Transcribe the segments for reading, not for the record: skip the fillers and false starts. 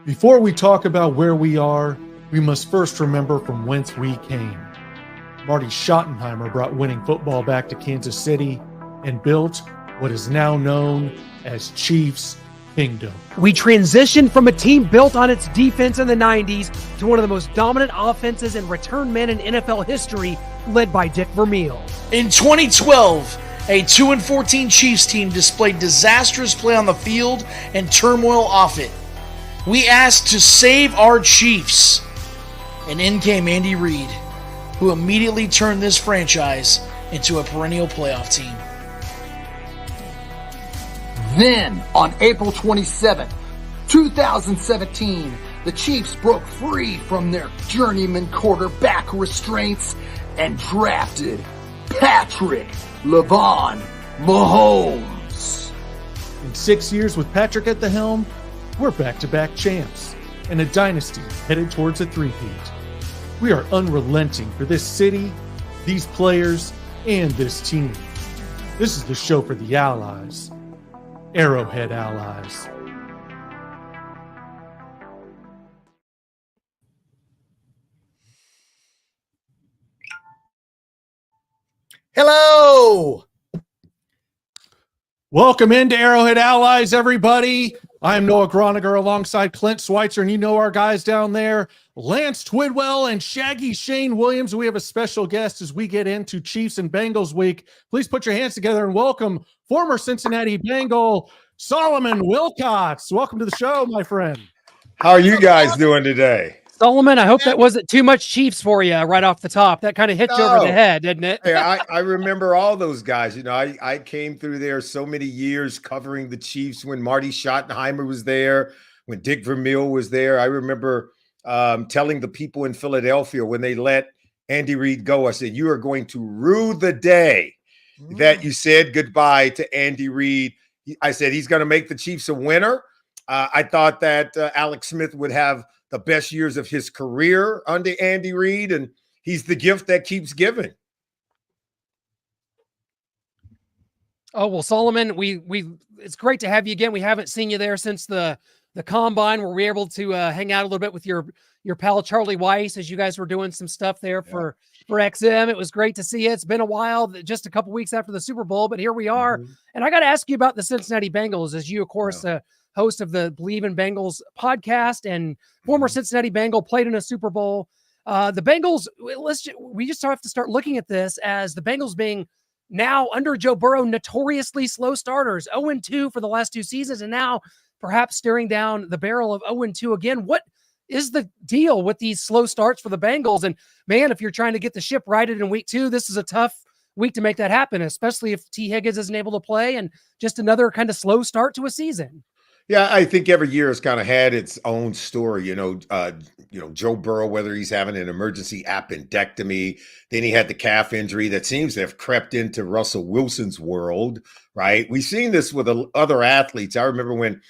Before we talk about where we are, we must first remember from whence we came. Marty Schottenheimer brought winning football back to Kansas City and built what is now known as Chiefs Kingdom. We transitioned from a team built on its defense in the 90s to one of the most dominant offenses and return men in NFL history, led by Dick Vermeil. In 2012, a 2-14 Chiefs team displayed disastrous play on the field and turmoil off it. We asked to save our Chiefs, and in came Andy Reid, who immediately turned this franchise into a perennial playoff team. Then, on April 27, 2017, the Chiefs broke free from their journeyman quarterback restraints and drafted Patrick LeVon Mahomes. In 6 years with Patrick at the helm, we're back-to-back champs and a dynasty headed towards a three-peat. We are unrelenting for this city, these players, and this team. This is the show for the allies. Arrowhead Allies. Hello! Welcome into Arrowhead Allies, everybody. I'm Noah Groniger alongside Clint Schweitzer, and you know our guys down there, Lance Twidwell and Shaggy Shane Williams. We have a special guest as we get into Chiefs and Bengals week. Please put your hands together and welcome former Cincinnati Bengal, Solomon Wilcots. Welcome to the show, my friend. How are you guys doing today? Solomon, I hope that wasn't too much Chiefs for you right off the top. That kind of hit you over the head, didn't it? Hey, I remember all those guys. You know, I came through there so many years covering the Chiefs when Marty Schottenheimer was there, when Dick Vermeil was there. I remember telling the people in Philadelphia when they let Andy Reid go, I said, you are going to rue the day that you said goodbye to Andy Reid. I said, he's going to make the Chiefs a winner. I thought that Alex Smith would have the best years of his career under Andy Reid, and he's the gift that keeps giving. Oh, well, Solomon, we it's great to have you again. We haven't seen you there since the combine where we were able to hang out a little bit with your pal Charlie Weiss as you guys were doing some stuff there for XM. It was great to see you. It's been a while, just a couple weeks after the Super Bowl, but here we are. And I got to ask you about the Cincinnati Bengals, as you, of course, host of the Believe in Bengals podcast and former Cincinnati Bengal, played in a Super Bowl. The Bengals, we just have to start looking at this as the Bengals being now under Joe Burrow, notoriously slow starters, 0-2 for the last two seasons, and now perhaps staring down the barrel of 0-2 again. What is the deal with these slow starts for the Bengals? And man, if you're trying to get the ship righted in week 2, this is a tough week to make that happen, especially if T. Higgins isn't able to play and just another kind of slow start to a season. Yeah, I think every year has kind of had its own story. You know, Joe Burrow, whether he's having an emergency appendectomy, then he had the calf injury that seems to have crept into Russell Wilson's world, right? We've seen this with other athletes. I remember when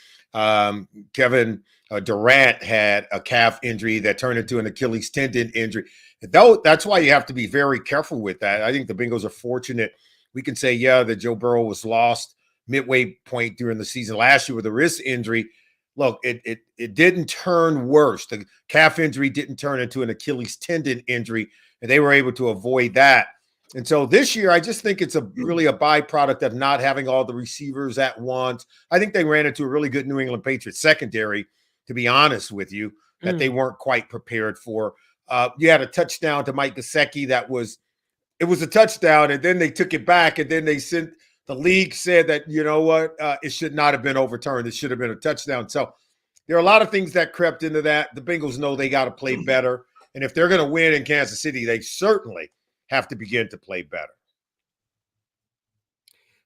Kevin Durant had a calf injury that turned into an Achilles tendon injury. That's why you have to be very careful with that. I think the Bengals are fortunate. We can say, that Joe Burrow was lost midway point during the season last year with a wrist injury. Look, it didn't turn worse. The calf injury didn't turn into an Achilles tendon injury, and they were able to avoid that. And so this year, I just think it's really a byproduct of not having all the receivers at once. I think they ran into a really good New England Patriots secondary, to be honest with you, that they weren't quite prepared for. You had a touchdown to Mike Gesicki it was a touchdown, and then they took it back, and then the league said that, you know what, it should not have been overturned. It should have been a touchdown. So there are a lot of things that crept into that. The Bengals know they got to play better. And if they're going to win in Kansas City, they certainly have to begin to play better.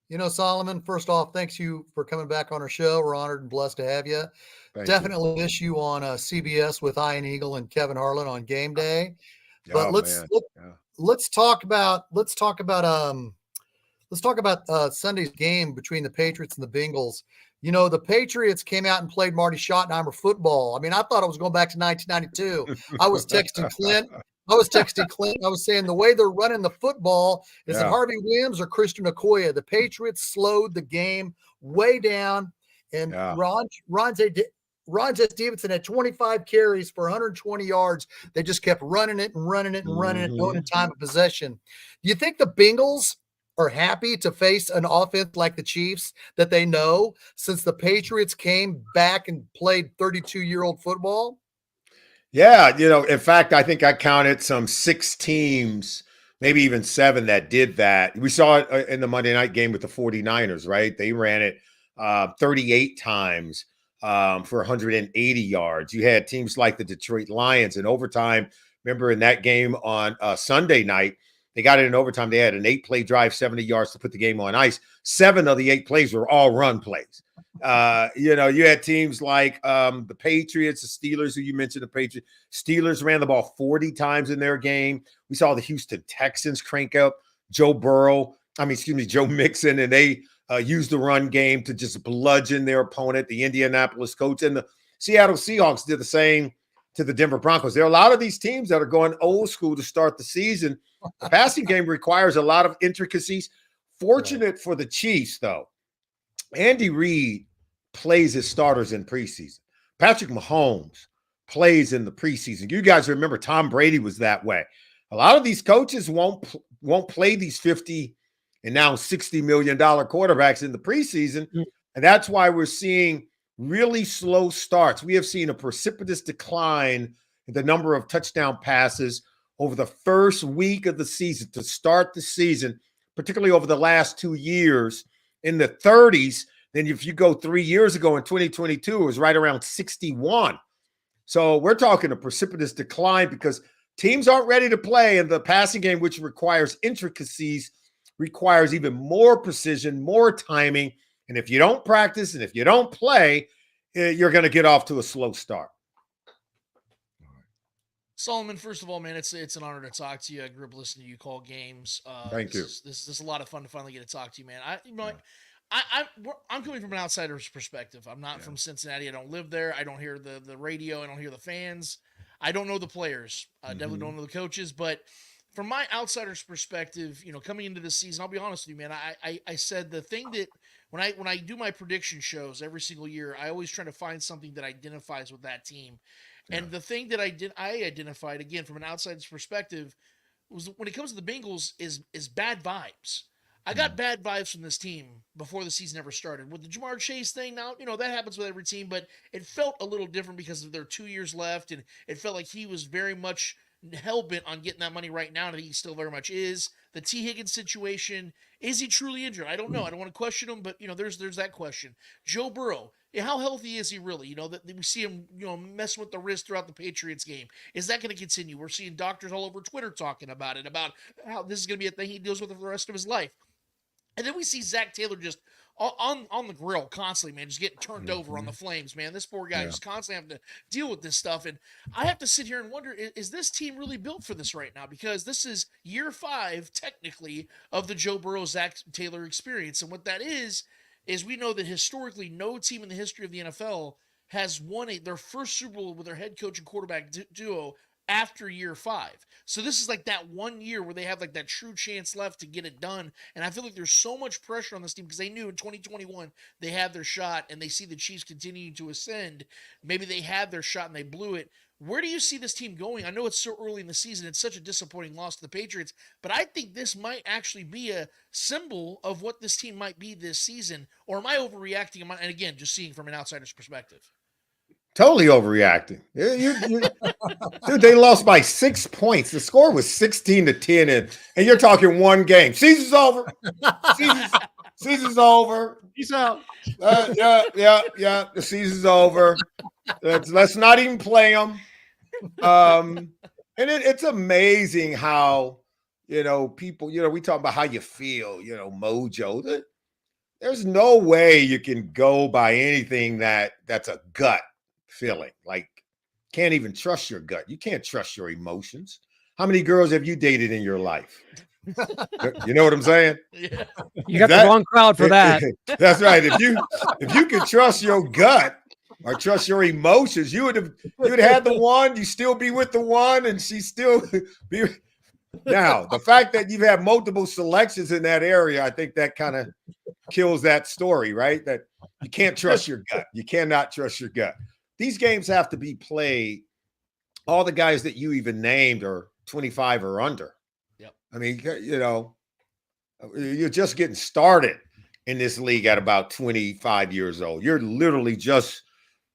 You know, Solomon, first off, thanks you for coming back on our show. We're honored and blessed to have you. Definitely miss you on CBS with Ian Eagle and Kevin Harlan on game day. But let's talk about Sunday's game between the Patriots and the Bengals. You know, the Patriots came out and played Marty Schottenheimer football. I mean, I thought I was going back to 1992. I was texting Clint. I was saying the way they're running the football is it Harvey Williams or Christian Okoye. The Patriots slowed the game way down. And Ron Ron Stevenson had 25 carries for 120 yards. They just kept running it and running it and running it, going in time of possession. Do you think the Bengals are happy to face an offense like the Chiefs that they know since the Patriots came back and played 32-year-old football? Yeah, in fact, I think I counted some 6 teams, maybe even 7 that did that. We saw it in the Monday night game with the 49ers, right? They ran it 38 times for 180 yards. You had teams like the Detroit Lions in overtime. Remember in that game on Sunday night, they got it in overtime. They had an 8-play drive, 70 yards to put the game on ice. 7 of the 8 plays were all run plays. You had teams like the Patriots, the Steelers, who you mentioned, the Patriots. Steelers ran the ball 40 times in their game. We saw the Houston Texans crank up Joe Mixon, and they used the run game to just bludgeon their opponent. The Indianapolis Colts and the Seattle Seahawks did the same to the Denver Broncos. There are a lot of these teams that are going old school to start the season. The passing game requires a lot of intricacies. Fortunate for the Chiefs, though, Andy Reid plays his starters in preseason. Patrick Mahomes plays in the preseason. You guys remember Tom Brady was that way. A lot of these coaches won't play these $50 and now $60 million quarterbacks in the preseason. And that's why we're seeing really slow starts. We have seen a precipitous decline in the number of touchdown passes over the first week of the season to start the season, particularly over the last 2 years, in the 30s. Then if you go 3 years ago in 2022, it was right around 61. So we're talking a precipitous decline because teams aren't ready to play, and the passing game, which requires intricacies, requires even more precision, more timing. And if you don't practice and if you don't play, you're going to get off to a slow start. Solomon, first of all, man, it's an honor to talk to you. I grew up listening to you call games. Thank you. This is a lot of fun to finally get to talk to you, man. I'm coming from an outsider's perspective. I'm not from Cincinnati. I don't live there. I don't hear the radio. I don't hear the fans. I don't know the players. I definitely don't know the coaches. But from my outsider's perspective, coming into this season, I'll be honest with you, man. I said the thing that when I do my prediction shows every single year, I always try to find something that identifies with that team. And the thing that I identified, again, from an outsider's perspective, was when it comes to the Bengals is bad vibes. I got bad vibes from this team before the season ever started. With the Jamar Chase thing, now, that happens with every team, but it felt a little different because of their 2 years left, and it felt like he was very much hell-bent on getting that money right now, and he still very much is. The T. Higgins situation, is he truly injured? I don't know. I don't want to question him, but, there's that question. Joe Burrow, how healthy is he really? That we see him, messing with the wrist throughout the Patriots game. Is that going to continue? We're seeing doctors all over Twitter talking about it, about how this is going to be a thing he deals with for the rest of his life. And then we see Zach Taylor just on the grill constantly, man, just getting turned over on the flames, man. This poor guy just constantly having to deal with this stuff. And I have to sit here and wonder, is this team really built for this right now? Because this is year 5, technically, of the Joe Burrow, Zach Taylor experience. And what that is we know that historically no team in the history of the NFL has won their first Super Bowl with their head coach and quarterback duo after year 5. So this is like that 1 year where they have like that true chance left to get it done. And I feel like there's so much pressure on this team because they knew in 2021 they had their shot, and they see the Chiefs continuing to ascend. Maybe they had their shot and they blew it. Where do you see this team going? I know it's so early in the season. It's such a disappointing loss to the Patriots, but I think this might actually be a symbol of what this team might be this season. Or am I overreacting? And again, just seeing from an outsider's perspective. Totally overreacting. Dude, they lost by 6 points. The score was 16-10, and you're talking one game. Season's over. Season's over. Peace out. Yeah. The season's over. Let's not even play them. And it's amazing how, people, we talk about how you feel, mojo. There's no way you can go by anything that's a gut feeling. Like, can't even trust your gut. You can't trust your emotions. How many girls have you dated in your life? You know what I'm saying? Yeah. You got the wrong crowd for that. That's right. If you could trust your gut or trust your emotions, you would have had the one, you still be with the one, and she still be. Now, the fact that you've had multiple selections in that area, I think that kind of kills that story, right? That you can't trust your gut. You cannot trust your gut. these games have to be played. All the guys that you even named are 25 or under. Yep. I mean, you're just getting started in this league at about 25 years old. You're literally just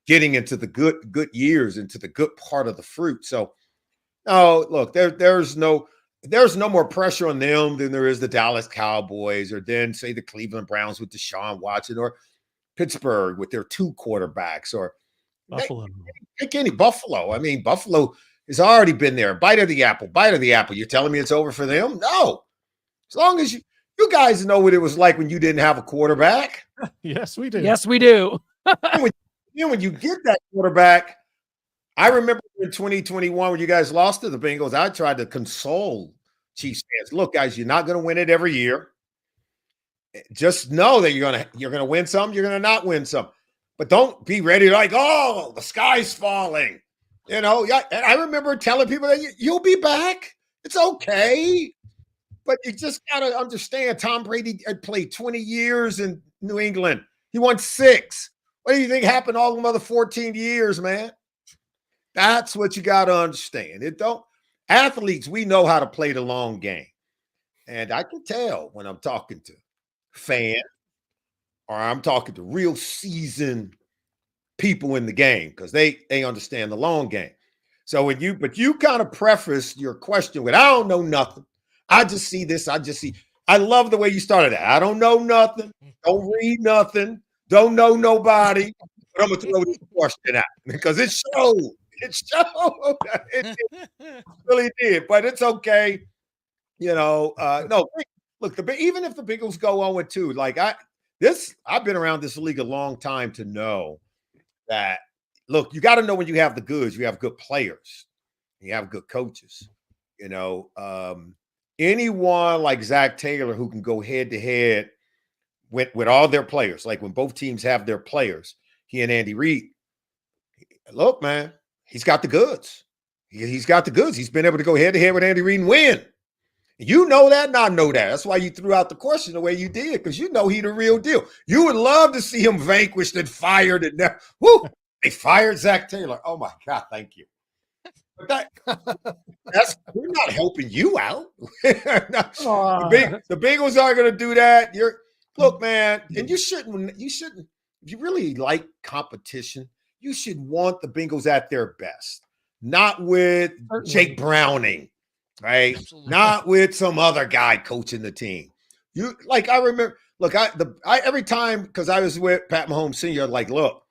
getting into the good years, into the good part of the fruit. So, no, look, there's no more pressure on them than there is the Dallas Cowboys, or then say the Cleveland Browns with Deshaun Watson, or Pittsburgh with their 2 quarterbacks, or Buffalo. pick any Buffalo. I mean, Buffalo has already been there. Bite of the apple. You're telling me it's over for them? No. As long as you guys know what it was like when you didn't have a quarterback. Yes, we do. Yes, we do. When you get that quarterback, I remember in 2021 when you guys lost to the Bengals, I tried to console Chiefs fans. Look, guys, you're not going to win it every year. Just know that you're gonna win some, you're gonna not win some. But don't be ready to like, oh, the sky's falling. You know, yeah. And I remember telling people that you'll be back. It's okay. But you just got to understand, Tom Brady had played 20 years in New England. He won 6. What do you think happened all the other 14 years, man? That's what you got to understand. Athletes, we know how to play the long game. And I can tell when I'm talking to fans or I'm talking to real seasoned people in the game, because they understand the long game. So but you kind of preface your question with, I don't know nothing. I just see this. I love the way you started that. I don't know nothing. Don't read nothing. Don't know nobody. But I'm going to throw this question out because it showed. It showed. It really did. But it's okay. You know, no, look, even if the Bengals go 0-2, like I've been around this league a long time to know that, look, you got to know when you have the goods, you have good players, you have good coaches. You know, anyone like Zach Taylor who can go head to head with all their players, like when both teams have their players, he and Andy Reid, look, man, he's got the goods. He's got the goods. He's been able to go head to head with Andy Reid and win. You know that, and I know that. That's why you threw out the question the way you did, because you know he the real deal. You would love to see him vanquished and fired, and never. Whoo! They fired Zach Taylor. Oh my God, thank you. But we're not helping you out. The Bengals aren't going to do that. Look, man, and you shouldn't. If you really like competition, you should want the Bengals at their best, not with Jake Browning. Right, absolutely. Not with some other guy coaching the team. I remember. Look, every time, because I was with Pat Mahomes Sr., like, look,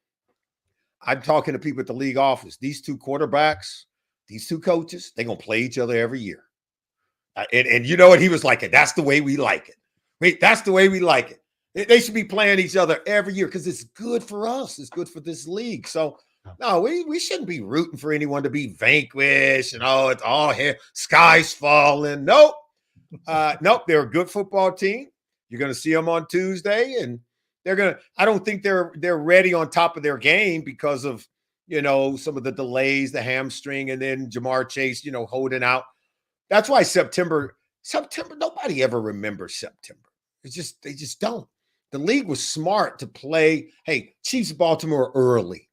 I'm talking to people at the league office. These 2 quarterbacks, these 2 coaches, they're gonna play each other every year. And you know what? He was like, that's the way we like it. Wait, that's the way we like it. They should be playing each other every year because it's good for us. It's good for this league. So. No, we shouldn't be rooting for anyone to be vanquished and it's all here, sky's falling. Nope. Nope. They're a good football team. You're going to see them on Tuesday, and I don't think they're ready on top of their game because of, some of the delays, the hamstring, and then Jamar Chase, holding out. That's why September, nobody ever remembers September. They just don't. The league was smart to play, hey, Chiefs Baltimore early.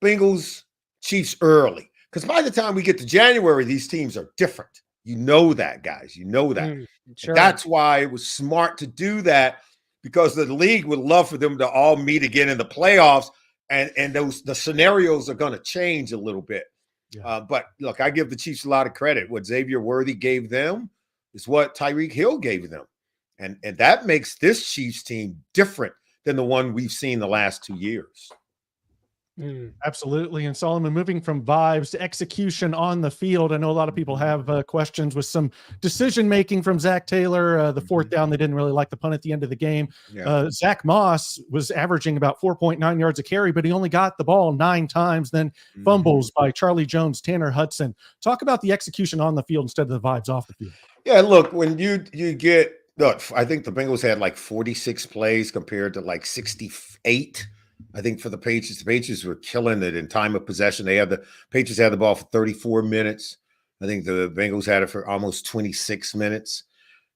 Bengals, Chiefs early. Because by the time we get to January, these teams are different. You know that, guys. You know that. Sure. That's why it was smart to do that, because the league would love for them to all meet again in the playoffs, and the scenarios are going to change a little bit. Yeah. But look, I give the Chiefs a lot of credit. What Xavier Worthy gave them is what Tyreek Hill gave them. And that makes this Chiefs team different than the one we've seen the last 2 years. Absolutely. And Solomon, moving from vibes to execution on the field, I know a lot of people have questions with some decision making from Zach Taylor. The 4th down, they didn't really like the punt at the end of the game. Yeah. Zach Moss was averaging about 4.9 yards a carry, but he only got the ball 9 times. Then fumbles by Charlie Jones, Tanner Hudson. Talk about the execution on the field instead of the vibes off the field. Yeah, look, when you get look, I think the Bengals had like 46 plays compared to like 68. I think for the Patriots were killing it in time of possession. The Patriots had the ball for 34 minutes. I think the Bengals had it for almost 26 minutes.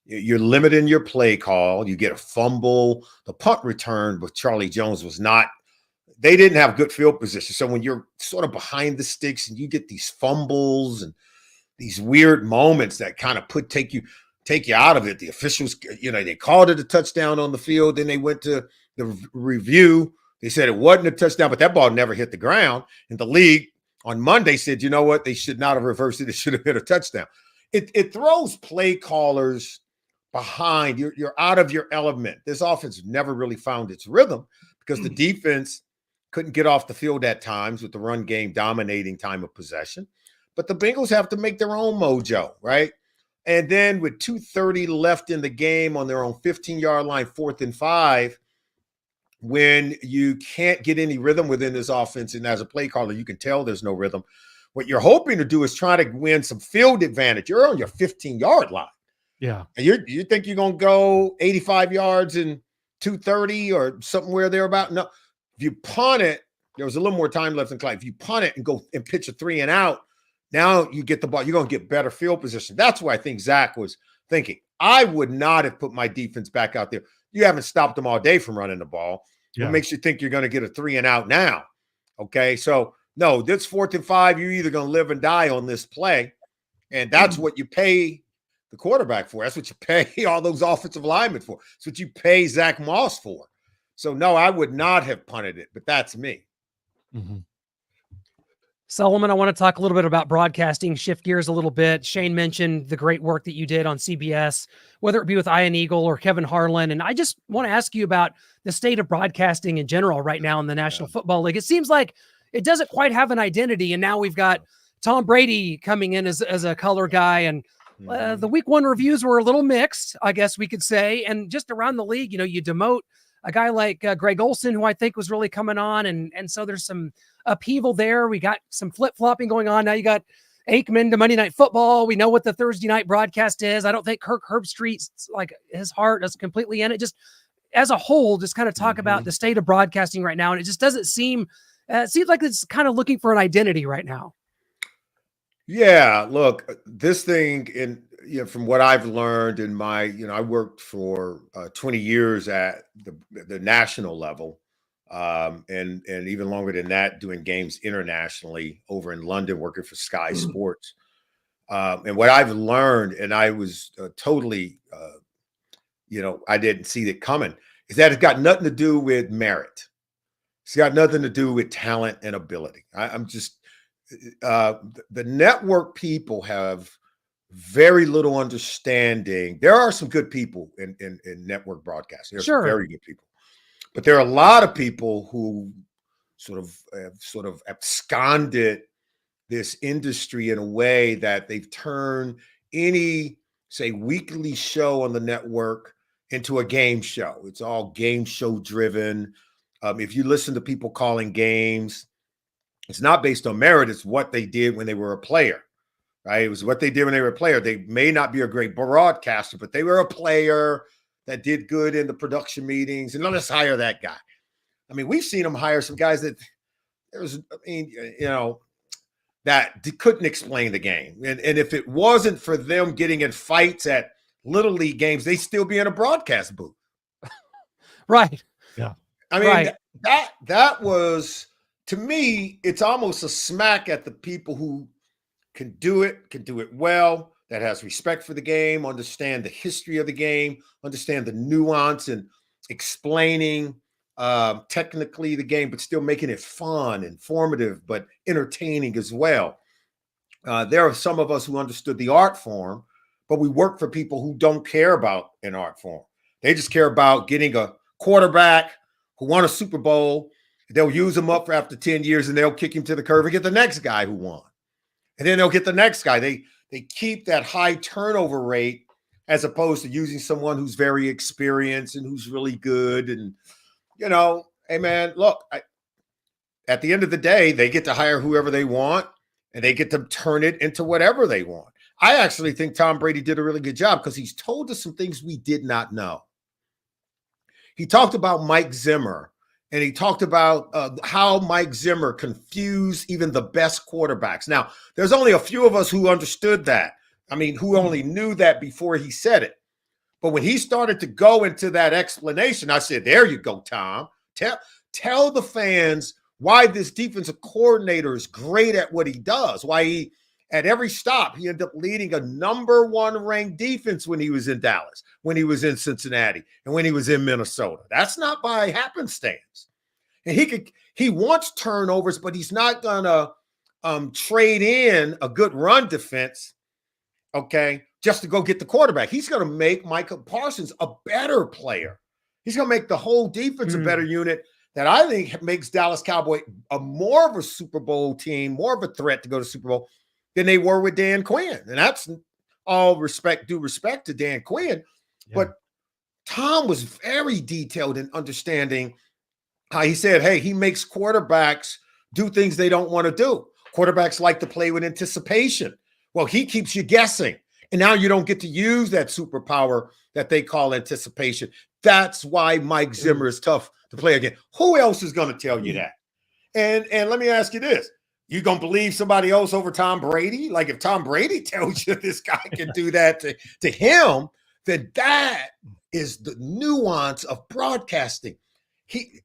You're limiting your play call. You get a fumble. The punt return with Charlie Jones was not they didn't have good field position. So when you're sort of behind the sticks and you get these fumbles and these weird moments that kind of take you out of it, the officials, they called it a touchdown on the field. Then they went to the review. They said it wasn't a touchdown, but that ball never hit the ground. And the league on Monday said, you know what? They should not have reversed it. It should have hit a touchdown. It throws play callers behind. You're out of your element. This offense never really found its rhythm because the defense couldn't get off the field at times with the run game dominating time of possession. But the Bengals have to make their own mojo, right? And then with 2:30 left in the game on their own 15-yard line, 4th and 5, when you can't get any rhythm within this offense, and as a play caller, you can tell there's no rhythm. What you're hoping to do is try to win some field advantage. You're on your 15-yard line. Yeah. And you think you're going to go 85 yards in 2:30 or somewhere thereabout? No. If you punt it, there was a little more time left in clock. If you punt it and go and pitch a 3 and out, now you get the ball. You're going to get better field position. That's what I think Zach was thinking. I would not have put my defense back out there. You haven't stopped them all day from running the ball. Yeah. What makes you think you're going to get a 3 and out now? Okay, so no, this 4th and 5, you're either going to live and die on this play, and that's what you pay the quarterback for. That's what you pay all those offensive linemen for. That's what you pay Zach Moss for. So, no, I would not have punted it, but that's me. Mm-hmm. Solomon, I want to talk a little bit about broadcasting, shift gears a little bit. Shane mentioned the great work that you did on CBS, whether it be with Ian Eagle or Kevin Harlan. And I just want to ask you about the state of broadcasting in general right now in the National Football League. It seems like it doesn't quite have an identity. And now we've got Tom Brady coming in as a color guy. And the week 1 reviews were a little mixed, I guess we could say. And just around the league, you demote a guy like Greg Olson, who I think was really coming on. And so there's some upheaval there. We got some flip-flopping going on. Now you got Aikman to Monday Night Football. We know what the Thursday night broadcast is. I don't think Kirk Herbstreit's like his heart is completely in it. Just as a whole, just kind of talk about the state of broadcasting right now. And it just doesn't seem, it seems like it's kind of looking for an identity right now. Yeah, look, this thing from what I've learned in my, I worked for 20 years at the national level, and even longer than that, doing games internationally over in London, working for Sky Sports. And what I've learned, and I was totally, I didn't see it coming, is that it's got nothing to do with merit. It's got nothing to do with talent and ability. I'm just, the network people have very little understanding. There are some good people in network broadcasting. There's some very good people, but there are a lot of people who sort of absconded this industry in a way that they've turned any, say, weekly show on the network into a game show. It's all game show driven. If you listen to people calling games, it's not based on merit. It's what they did when they were a player, right? It was what they did when they were a player. They may not be a great broadcaster, but they were a player that did good in the production meetings. And let's hire that guy. I mean, we've seen them hire some guys that that couldn't explain the game. And if it wasn't for them getting in fights at Little League games, they'd still be in a broadcast booth. Right. Yeah. I mean, that was, to me, it's almost a smack at the people who can do it well, that has respect for the game, understand the history of the game, understand the nuance and explaining technically the game, but still making it fun, informative, but entertaining as well. There are some of us who understood the art form, but we work for people who don't care about an art form. They just care about getting a quarterback who won a Super Bowl. They'll use him up for after 10 years and they'll kick him to the curb and get the next guy who won. And then they'll get the next guy. They keep that high turnover rate as opposed to using someone who's very experienced and who's really good. And, hey, man, look, at the end of the day, they get to hire whoever they want and they get to turn it into whatever they want. I actually think Tom Brady did a really good job because he's told us some things we did not know. He talked about Mike Zimmer. And he talked about how Mike Zimmer confused even the best quarterbacks. Now, there's only a few of us who understood that. I mean, who only knew that before he said it. But when he started to go into that explanation, I said, there you go, Tom. Tell the fans why this defensive coordinator is great at what he does, why he, at every stop, he ended up leading a number 1 ranked defense when he was in Dallas, when he was in Cincinnati, and when he was in Minnesota. That's not by happenstance. And he wants turnovers, but he's not gonna trade in a good run defense, okay, just to go get the quarterback. He's gonna make Micah Parsons a better player. He's gonna make the whole defense a better unit that I think makes Dallas Cowboy a more of a Super Bowl team, more of a threat to go to Super Bowl than they were with Dan Quinn. And that's all due respect to Dan Quinn. Yeah. But Tom was very detailed in understanding how he said, hey, he makes quarterbacks do things they don't want to do. Quarterbacks like to play with anticipation. Well, he keeps you guessing. And now you don't get to use that superpower that they call anticipation. That's why Mike Zimmer is tough to play again. Who else is going to tell you that? And let me ask you this. You going to believe somebody else over Tom Brady? Like if Tom Brady tells you this guy can do that to him, then that is the nuance of broadcasting.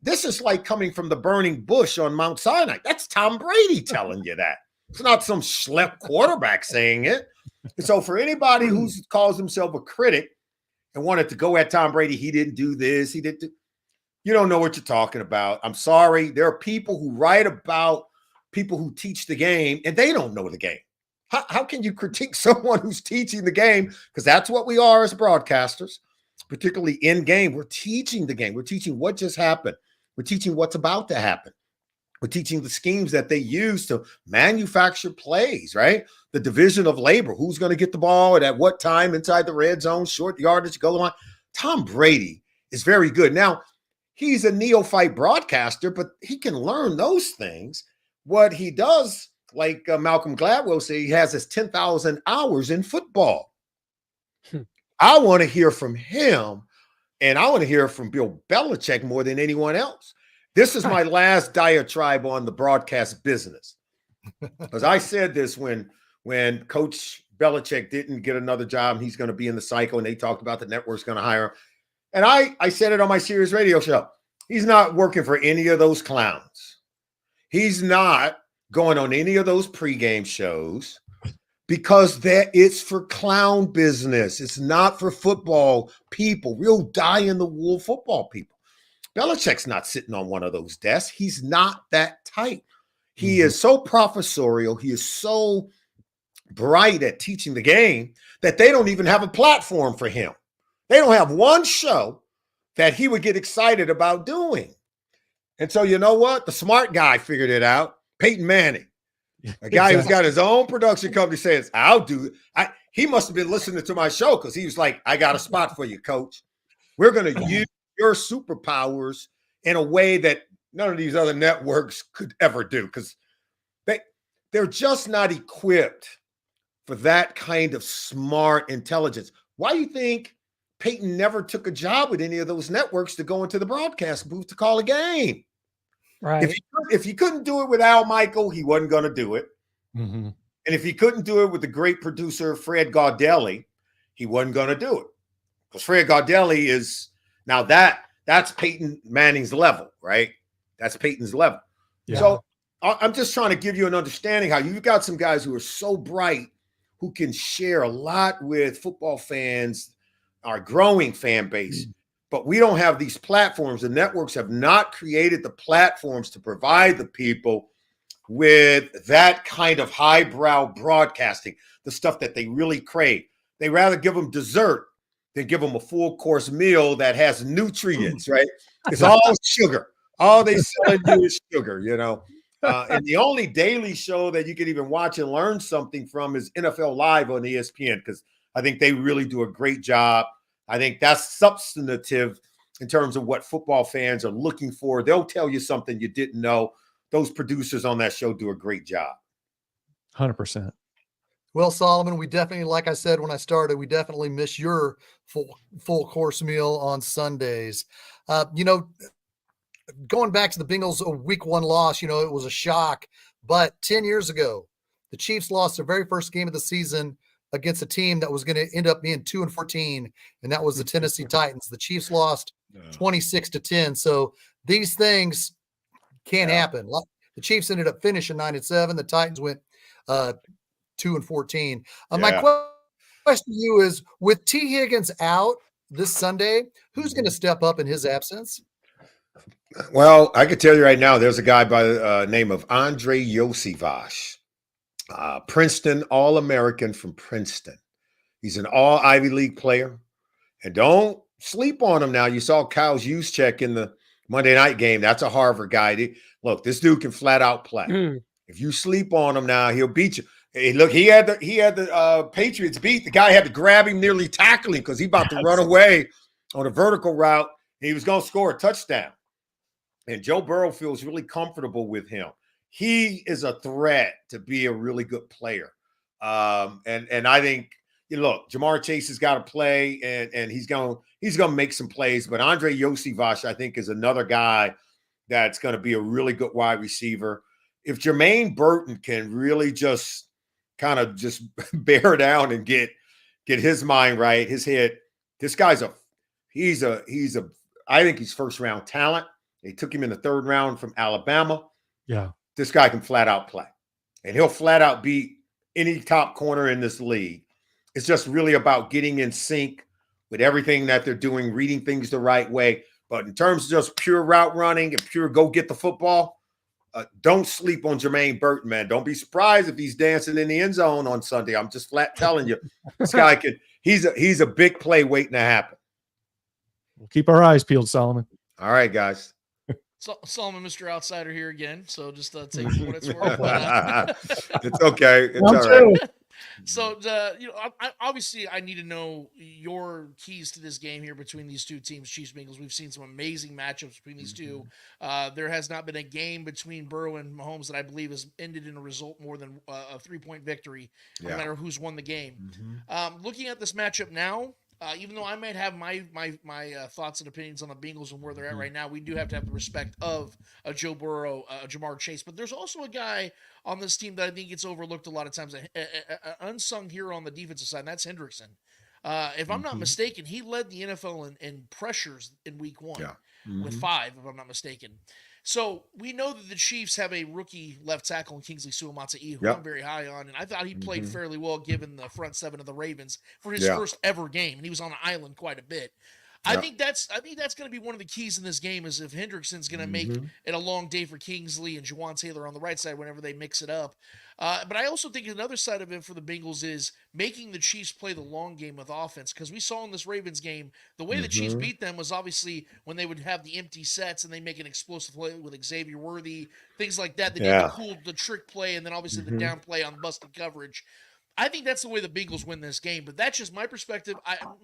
This is like coming from the burning bush on Mount Sinai. That's Tom Brady telling you that. It's not some schlep quarterback saying it. And so for anybody who calls himself a critic and wanted to go at Tom Brady, he didn't do this, he didn't do, you don't know what you're talking about. I'm sorry. There are people who write about people who teach the game and they don't know the game. How can you critique someone who's teaching the game? Because that's what we are as broadcasters, particularly in game. We're teaching the game. We're teaching what just happened. We're teaching what's about to happen. We're teaching the schemes that they use to manufacture plays, right? The division of labor. Who's going to get the ball and at what time inside the red zone, short yardage, goal line. Tom Brady is very good. Now, he's a neophyte broadcaster, but he can learn those things. What he does, like Malcolm Gladwell say, he has his 10,000 hours in football. I want to hear from him, and I want to hear from Bill Belichick more than anyone else. This is my last diatribe on the broadcast business. Because I said this when Coach Belichick didn't get another job and he's going to be in the cycle, and they talked about the network's going to hire him. And I said it on my Sirius radio show. He's not working for any of those clowns. He's not going on any of those pregame shows because it's for clown business. It's not for football people, real die-in-the-wool football people. Belichick's not sitting on one of those desks. He's not that type. He is so professorial. He is so bright at teaching the game that they don't even have a platform for him. They don't have one show that he would get excited about doing. And so, you know what? The smart guy figured it out. Peyton Manning, a guy who's got his own production company, says, I'll do it. He must have been listening to my show because he was like, I got a spot for you, coach. We're going to use your superpowers in a way that none of these other networks could ever do because they're just not equipped for that kind of smart intelligence. Why do you think Peyton never took a job with any of those networks to go into the broadcast booth to call a game? Right. If he couldn't do it with Al Michael, he wasn't going to do it. And if he couldn't do it with the great producer Fred Gaudelli, he wasn't going to do it. Because Fred Gaudelli is now that's Peyton Manning's level, right? That's Peyton's level. Yeah. So I'm just trying to give you an understanding how you've got some guys who are so bright, who can share a lot with football fans, our growing fan base. But we don't have these platforms. The networks have not created the platforms to provide the people with that kind of highbrow broadcasting, the stuff that they really crave. They rather give them dessert than give them a full course meal that has nutrients, right? It's all sugar. All they sell you is sugar, you know. And the only daily show that you can even watch and learn something from is NFL Live on ESPN, because I think they really do a great job. I think that's substantive in terms of what football fans are looking for. They'll tell you something you didn't know. Those producers on that show do a great job. 100%. Well, Solomon, we definitely, like I said when I started, we definitely miss your full course meal on Sundays. You know, going back to the Bengals week 1 loss, you know, it was a shock. But 10 years ago, the Chiefs lost their very first game of the season against a team that was going to end up being 2-14, and that was the Tennessee Titans. The Chiefs lost 26-10. So these things Can't Yeah. happen. The Chiefs ended up finishing 9-7. The Titans went 2-14. My question to you is, with T. Higgins out this Sunday, who's going to step up in his absence? Well, I could tell you right now, there's a guy by the name of Andre Yosivas, Princeton All-American from Princeton. He's an all Ivy League player. And don't sleep on him now. You saw Kyle Juszczyk in the Monday night game. That's a Harvard guy. Look, this dude can flat out play. If you sleep on him now, he'll beat you. Hey, look, he had the Patriots beat. The guy had to grab him, nearly tackle him because he about to run away on a vertical route. And he was going to score a touchdown. And Joe Burrow feels really comfortable with him. He is a threat to be a really good player. And I think, look, Jamar Chase has got to play, and he's gonna make some plays. But Andre Yosivas, I think, is another guy that's going to be a really good wide receiver. If Jermaine Burton can really just kind of just bear down and get his mind right, his head, this guy's I think he's first round talent. They took him in the 3rd round from Alabama. Yeah. This guy can flat out play, and he'll flat out beat any top corner in this league. It's just really about getting in sync with everything that they're doing, reading things the right way. But in terms of just pure route running and pure go get the football, don't sleep on Jermaine Burton, man. Don't be surprised if he's dancing in the end zone on Sunday. I'm just flat telling you, this guy he's a big play waiting to happen. We'll keep our eyes peeled, Solomon. All right, guys. So, Solomon, Mr. Outsider here again. So just take it for what it's worth. It's okay. It's all right. So, obviously, I need to know your keys to this game here between these two teams, Chiefs Bengals. We've seen some amazing matchups between these two. There has not been a game between Burrow and Mahomes that I believe has ended in a result more than a 3-point victory, no matter who's won the game. Looking at this matchup now, even though I might have my thoughts and opinions on the Bengals and where they're at right now, we do have to have the respect of Joe Burrow, Jamar Chase. But there's also a guy on this team that I think gets overlooked a lot of times, an unsung hero on the defensive side, and that's Hendrickson. If I'm not mistaken, he led the NFL in pressures in week 1 with 5, if I'm not mistaken. So we know that the Chiefs have a rookie left tackle in Kingsley Suamata'i, who I'm very high on, and I thought he played fairly well given the front 7 of the Ravens for his first ever game, and he was on the island quite a bit. I think that's going to be one of the keys in this game, is if Hendrickson's going to make it a long day for Kingsley and Juwan Taylor on the right side whenever they mix it up. But I also think another side of it for the Bengals is making the Chiefs play the long game with offense, because we saw in this Ravens game, the way the Chiefs beat them was obviously when they would have the empty sets and they make an explosive play with Xavier Worthy, things like that. They did the trick play, and then obviously the down play on busted coverage. I think that's the way the Bengals win this game, but that's just my perspective.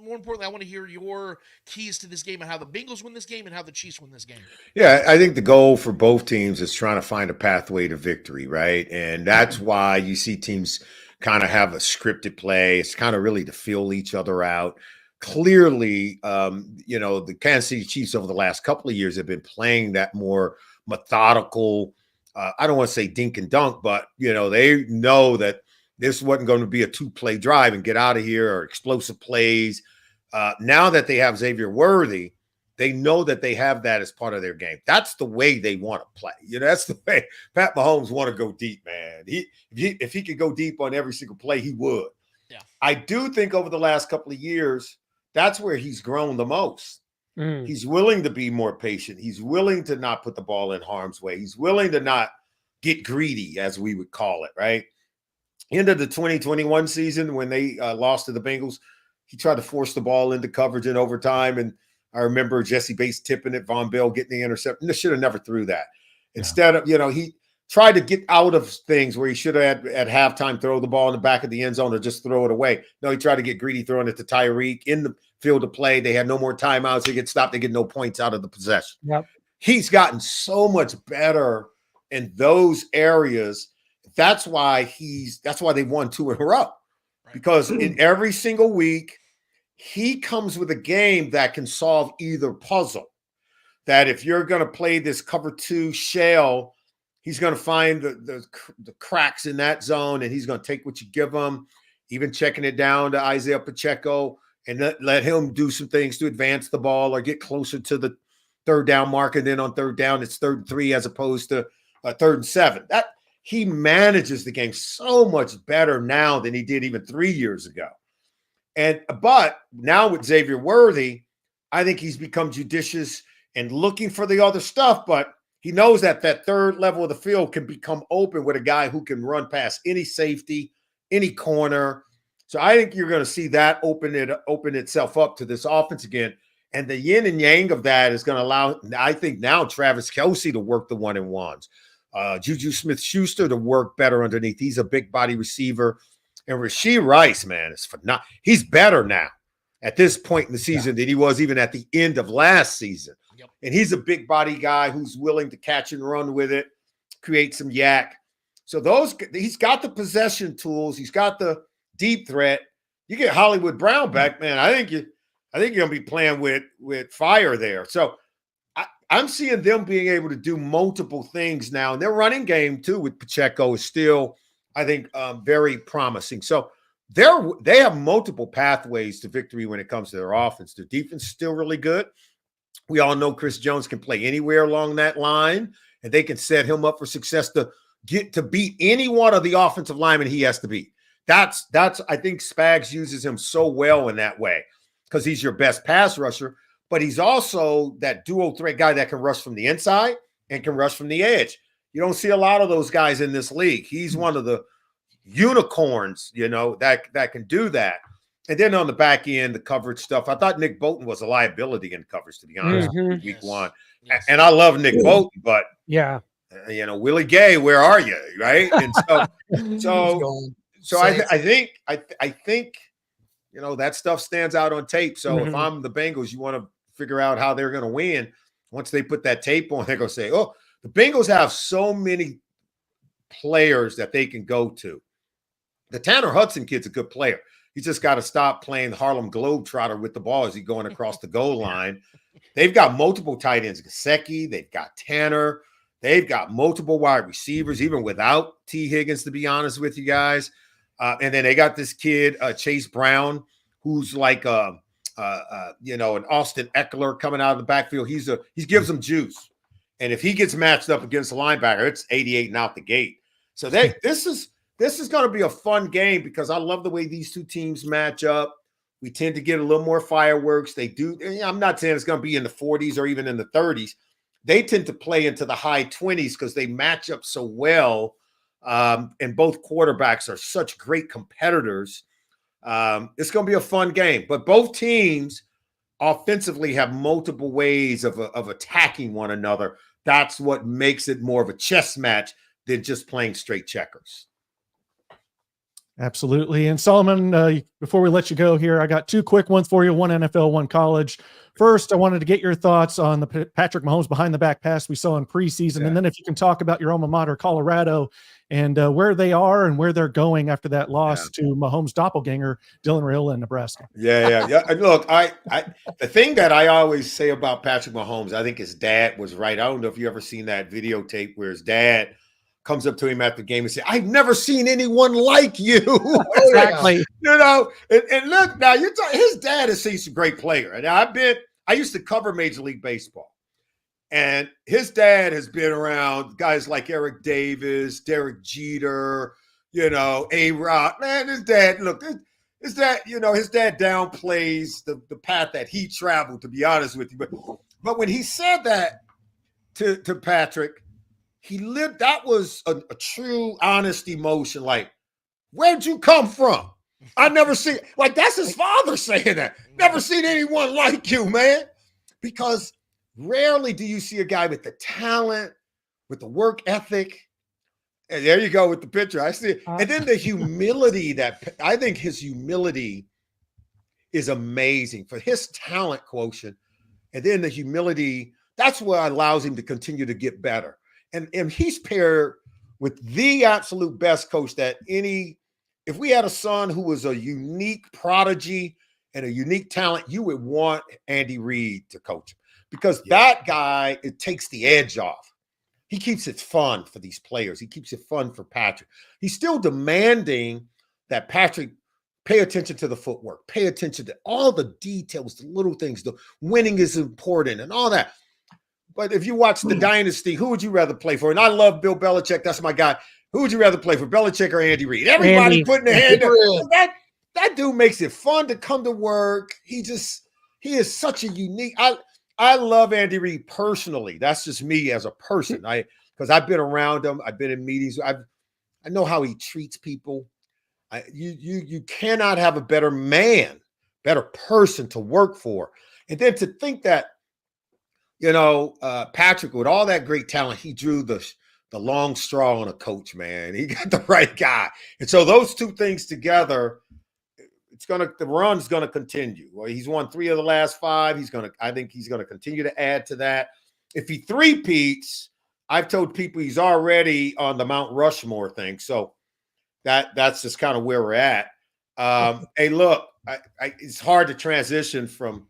More importantly, I want to hear your keys to this game and how the Bengals win this game and how the Chiefs win this game. Yeah, I think the goal for both teams is trying to find a pathway to victory, right? And that's why you see teams kind of have a scripted play. It's kind of really to feel each other out. Clearly, the Kansas City Chiefs over the last couple of years have been playing that more methodical, I don't want to say dink and dunk, but, they know that this wasn't going to be a 2-play drive and get out of here, or explosive plays. Now that they have Xavier Worthy, they know that they have that as part of their game. That's the way they want to play. That's the way Pat Mahomes want to go deep, man. If he could go deep on every single play, he would. Yeah. I do think over the last couple of years, that's where he's grown the most. He's willing to be more patient. He's willing to not put the ball in harm's way. He's willing to not get greedy, as we would call it, right? End of the 2021 season, when they lost to the Bengals, he tried to force the ball into coverage in overtime. And I remember Jesse Bates tipping it, Von Bell getting the interception. They should have never threw that. Instead of, he tried to get out of things where he should have at halftime throw the ball in the back of the end zone or just throw it away. No, he tried to get greedy, throwing it to Tyreek in the field of play. They had no more timeouts. They get stopped. They get no points out of the possession. Yep. He's gotten so much better in those areas. That's why they won 2 in a row, because in every single week, he comes with a game that can solve either puzzle. That if you're going to play this cover 2 shell, he's going to find the cracks in that zone, and he's going to take what you give him, even checking it down to Isaiah Pacheco, and let him do some things to advance the ball or get closer to the third down mark, and then on third down, it's 3rd and 3 as opposed to 3rd and 7. That he manages the game so much better now than he did even 3 years ago. But now with Xavier Worthy, I think he's become judicious and looking for the other stuff, but he knows that that third level of the field can become open with a guy who can run past any safety, any corner. So I think you're going to see that open itself up to this offense again. And the yin and yang of that is going to allow, I think, now Travis Kelce to work the 1-and-1s. Juju Smith-Schuster to work better underneath. He's a big body receiver. And Rashee Rice, man, is phenomenal. He's better now at this point in the season than he was even at the end of last season. Yep. And he's a big body guy who's willing to catch and run with it, create some yak. So he's got the possession tools. He's got the deep threat. You get Hollywood Brown back, man. I think you're gonna be playing with fire there. So I'm seeing them being able to do multiple things now, and their running game too with Pacheco is still, I think, very promising. So they have multiple pathways to victory when it comes to their offense. Their defense is still really good. We all know Chris Jones can play anywhere along that line, and they can set him up for success to get to beat any one of the offensive linemen he has to beat. That's I think Spags uses him so well in that way because he's your best pass rusher, but he's also that dual threat guy that can rush from the inside and can rush from the edge. You don't see a lot of those guys in this league. He's one of the unicorns, that can do that. And then on the back end, the coverage stuff, I thought Nick Bolton was a liability in coverage, to be honest, week one. Yes. And I love Nick Bolton, but Willie Gay, where are you? Right. And so I think that stuff stands out on tape. So if I'm the Bengals, you want to figure out how they're going to win. Once they put that tape on, they're going to say, oh, the Bengals have so many players that they can go to. The Tanner Hudson kid's a good player. He's just got to stop playing Harlem Globetrotter with the ball as he's going across the goal line. They've got multiple tight ends. Gesicki, they've got Tanner. They've got multiple wide receivers, even without T. Higgins, to be honest with you guys. And then they got this kid, Chase Brown, who's like an Austin Eckler coming out of the backfield. He gives them juice. And if he gets matched up against a linebacker, it's 88 and out the gate. So this is going to be a fun game because I love the way these two teams match up. We tend to get a little more fireworks. They do. I'm not saying it's going to be in the 40s or even in the 30s. They tend to play into the high 20s because they match up so well. And both quarterbacks are such great competitors. It's going to be a fun game. But both teams offensively have multiple ways of attacking one another. That's what makes it more of a chess match than just playing straight checkers. Absolutely. And Solomon, before we let you go here, I got two quick ones for you, one NFL, one college. First, I wanted to get your thoughts on the Patrick Mahomes behind the back pass we saw in preseason. And then if you can talk about your alma mater, Colorado, and where they are and where they're going after that loss to Mahomes' doppelganger, Dylan Raiola in Nebraska. Yeah. Look, the thing that I always say about Patrick Mahomes, I think his dad was right. I don't know if you ever seen that videotape where his dad comes up to him after the game and say, "I've never seen anyone like you." Exactly. And look, now his dad has seen some great players. And I used to cover Major League Baseball, and his dad has been around guys like Eric Davis, Derek Jeter, A-Rod. Man, his dad downplays the path that he traveled, to be honest with you. But when he said that to Patrick, he lived, that was a true, honest emotion. Like, where'd you come from? I never seen, like, that's his father saying that. Never seen anyone like you, man. Because rarely do you see a guy with the talent, with the work ethic. And there you go with the picture. I see it. And then the humility I think his humility is amazing for his talent quotient. And then the humility, that's what allows him to continue to get better. And he's paired with the absolute best coach if we had a son who was a unique prodigy and a unique talent, you would want Andy Reid to coach him because that guy, it takes the edge off. He keeps it fun for these players. He keeps it fun for Patrick. He's still demanding that Patrick pay attention to the footwork, pay attention to all the details, the little things, the winning is important and all that. But if you watch the dynasty, who would you rather play for? And I love Bill Belichick. That's my guy. Who would you rather play for, Belichick or Andy Reid? Everybody Andy. putting their hand up. That dude makes it fun to come to work. He is such a unique. I love Andy Reid personally. That's just me as a person. Because I've been around him. I've been in meetings. I know how he treats people. You cannot have a better man, better person to work for. And then to think that, Patrick, with all that great talent, he drew the long straw on a coach, man. He got the right guy. And so those two things together, the run's gonna continue. Well, he's won 3 of the last 5. I think he's gonna continue to add to that. If he three-peats, I've told people he's already on the Mount Rushmore thing. So that's just kind of where we're at. Hey, look, it's hard to transition from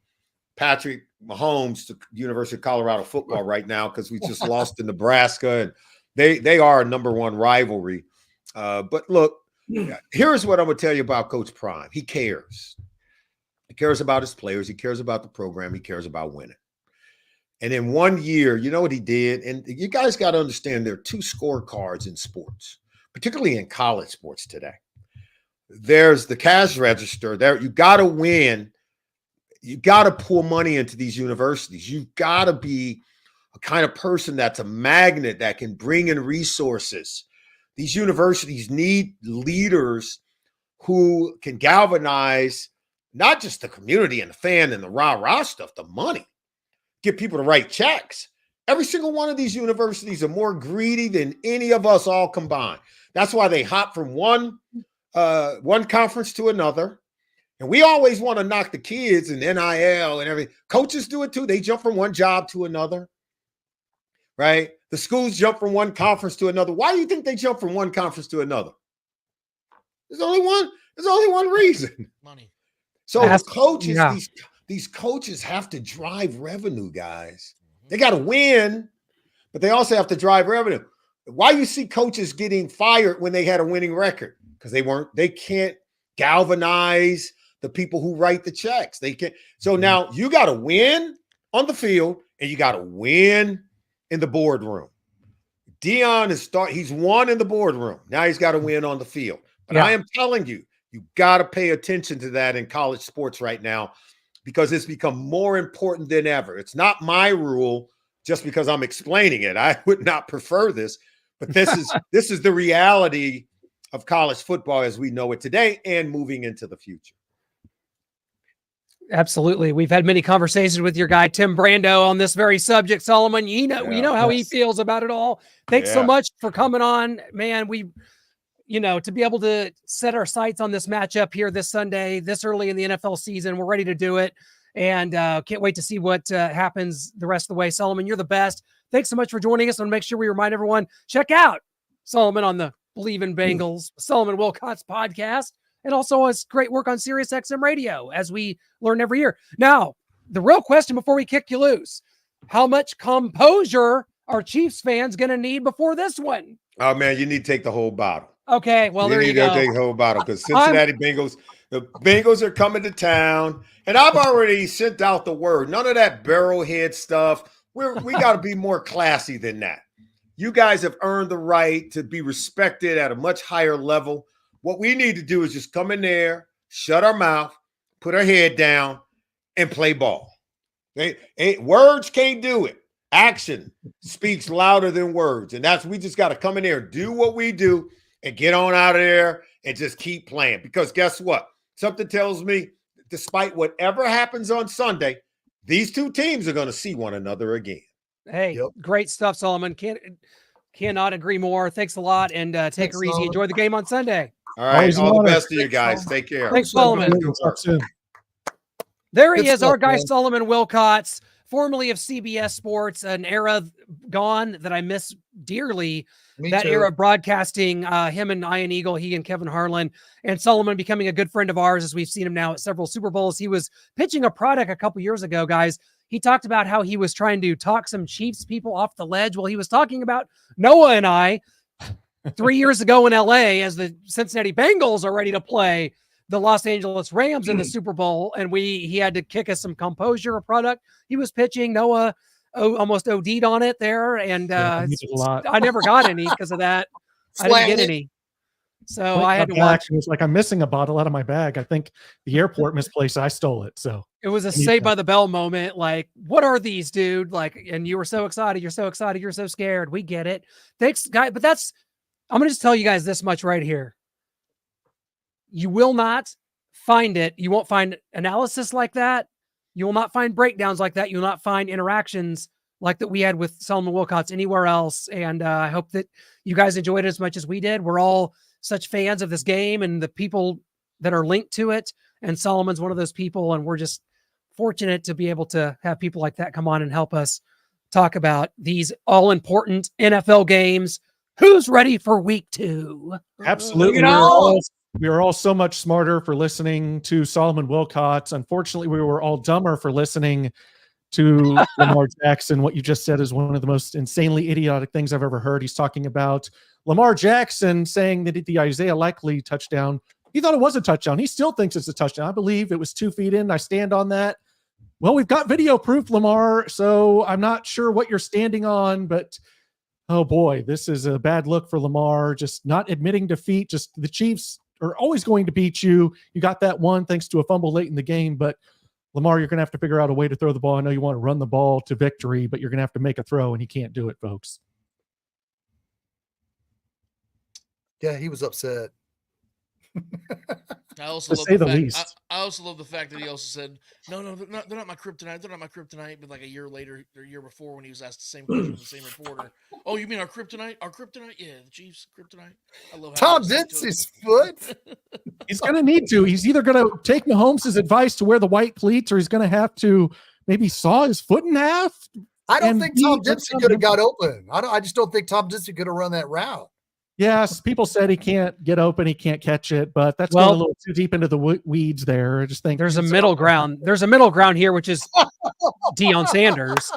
Patrick Mahomes to University of Colorado football right now because we just lost to Nebraska, and they are a number 1 rivalry. But look, here's what I'm going to tell you about Coach Prime. He cares. He cares about his players. He cares about the program. He cares about winning. And in 1 year, you know what he did? And you guys got to understand there are 2 scorecards in sports, particularly in college sports today. There's the cash register. There, you got to win. You got to pour money into these universities. You've got to be a kind of person that's a magnet that can bring in resources. These universities need leaders who can galvanize not just the community and the fan and the rah-rah stuff, the money, get people to write checks. Every single one of these universities are more greedy than any of us all combined. That's why they hop from one conference to another. And we always want to knock the kids and NIL and everything. Coaches do it too. They jump from one job to another, right? The schools jump from one conference to another. Why do you think they jump from one conference to another? There's only one reason. Money. So coaches, these coaches have to drive revenue, guys. They got to win, but they also have to drive revenue. Why you see coaches getting fired when they had a winning record? Because they can't galvanize the people who write the checks. They can't. So now you got to win on the field and you got to win in the boardroom. Dion he's won in the boardroom. Now he's got to win on the field. But I am telling you, you got to pay attention to that in college sports right now because it's become more important than ever. It's not my rule just because I'm explaining it. I would not prefer this, but this is the reality of college football as we know it today and moving into the future. Absolutely. We've had many conversations with your guy, Tim Brando, on this very subject. Solomon, you know how he feels about it all. Thanks so much for coming on, man. To be able to set our sights on this matchup here this Sunday, this early in the NFL season, we're ready to do it. And can't wait to see what happens the rest of the way. Solomon, you're the best. Thanks so much for joining us. I want to make sure we remind everyone, check out Solomon on the Believe in Bengals, Solomon Wilcots podcast, and also his great work on Sirius XM Radio, as we learn every year. Now, the real question before we kick you loose, how much composure are Chiefs fans going to need before this one? Oh, man, you need to take the whole bottle. Okay, well, there you go. You need to take the whole bottle because Cincinnati Bengals, the Bengals are coming to town, and I've already sent out the word. None of that barrelhead stuff. We got to be more classy than that. You guys have earned the right to be respected at a much higher level. What we need to do is just come in there, shut our mouth, put our head down, and play ball. Words can't do it. Action speaks louder than words. And we just got to come in there, do what we do, and get on out of there and just keep playing. Because guess what? Something tells me, despite whatever happens on Sunday, these two teams are going to see one another again. Hey, great stuff, Solomon. Cannot agree more. Thanks a lot, and take her easy. Enjoy the game on Sunday. All right. All the best to you guys. Take care. Thanks, Solomon. There he is, our guy, Solomon Wilcots, formerly of CBS Sports, an era gone that I miss dearly. That era of broadcasting, him and Ian Eagle, he and Kevin Harlan, and Solomon becoming a good friend of ours as we've seen him now at several Super Bowls. He was pitching a product a couple years ago, guys. He talked about how he was trying to talk some Chiefs people off the ledge. Well, he was talking about Noah and I 3 years ago in LA as the Cincinnati Bengals are ready to play the Los Angeles Rams in the Super Bowl. And he had to kick us some composure, a product he was pitching. Noah almost OD'd on it there, and I needed a lot. I never got any because of that. I didn't get any, so I had to watch. It was like, I'm missing a bottle out of my bag. I think the airport misplaced. I stole it. So it was a Saved by the Bell moment. Like, what are these, dude? Like, and you were so excited. You're so excited. You're so scared. We get it. Thanks, guys. But I'm going to just tell you guys this much right here. You will not find it. You won't find analysis like that. You will not find breakdowns like that. You will not find interactions like that we had with Solomon Wilcots anywhere else. And I hope that you guys enjoyed it as much as we did. We're all such fans of this game and the people that are linked to it. And Solomon's one of those people. And we're just fortunate to be able to have people like that come on and help us talk about these all important NFL games. Who's ready for week 2? Absolutely. We were all so much smarter for listening to Solomon Wilcots. Unfortunately, we were all dumber for listening to Lamar Jackson. What you just said is one of the most insanely idiotic things I've ever heard. He's talking about Lamar Jackson saying that the Isaiah Likely touchdown, he thought it was a touchdown. He still thinks it's a touchdown. I believe it was 2 feet in. I stand on that. Well, we've got video proof, Lamar, so I'm not sure what you're standing on, but oh boy, this is a bad look for Lamar. Just not admitting defeat. Just the Chiefs are always going to beat you. You got that one thanks to a fumble late in the game, but Lamar, you're going to have to figure out a way to throw the ball. I know you want to run the ball to victory, but you're going to have to make a throw, and you can't do it, folks. Yeah, he was upset. I also love the fact, I also love the fact that he also said, no, they're not my kryptonite. They're not my kryptonite. But like a year later, or a year before, when he was asked the same question from the same reporter, oh, you mean our kryptonite? Our kryptonite? Yeah, the Chiefs' kryptonite. I love how Tom Dempsey's foot. He's going to need to. He's either going to take Mahomes' advice to wear the white cleats, or he's going to have to maybe saw his foot in half. I don't think Tom Dempsey could have got open. I just don't think Tom Dempsey could have run that route. Yes, people said he can't get open, he can't catch it, but that's going a little too deep into the weeds there. I just think there's a middle ground. There's a middle ground here, which is Deion Sanders.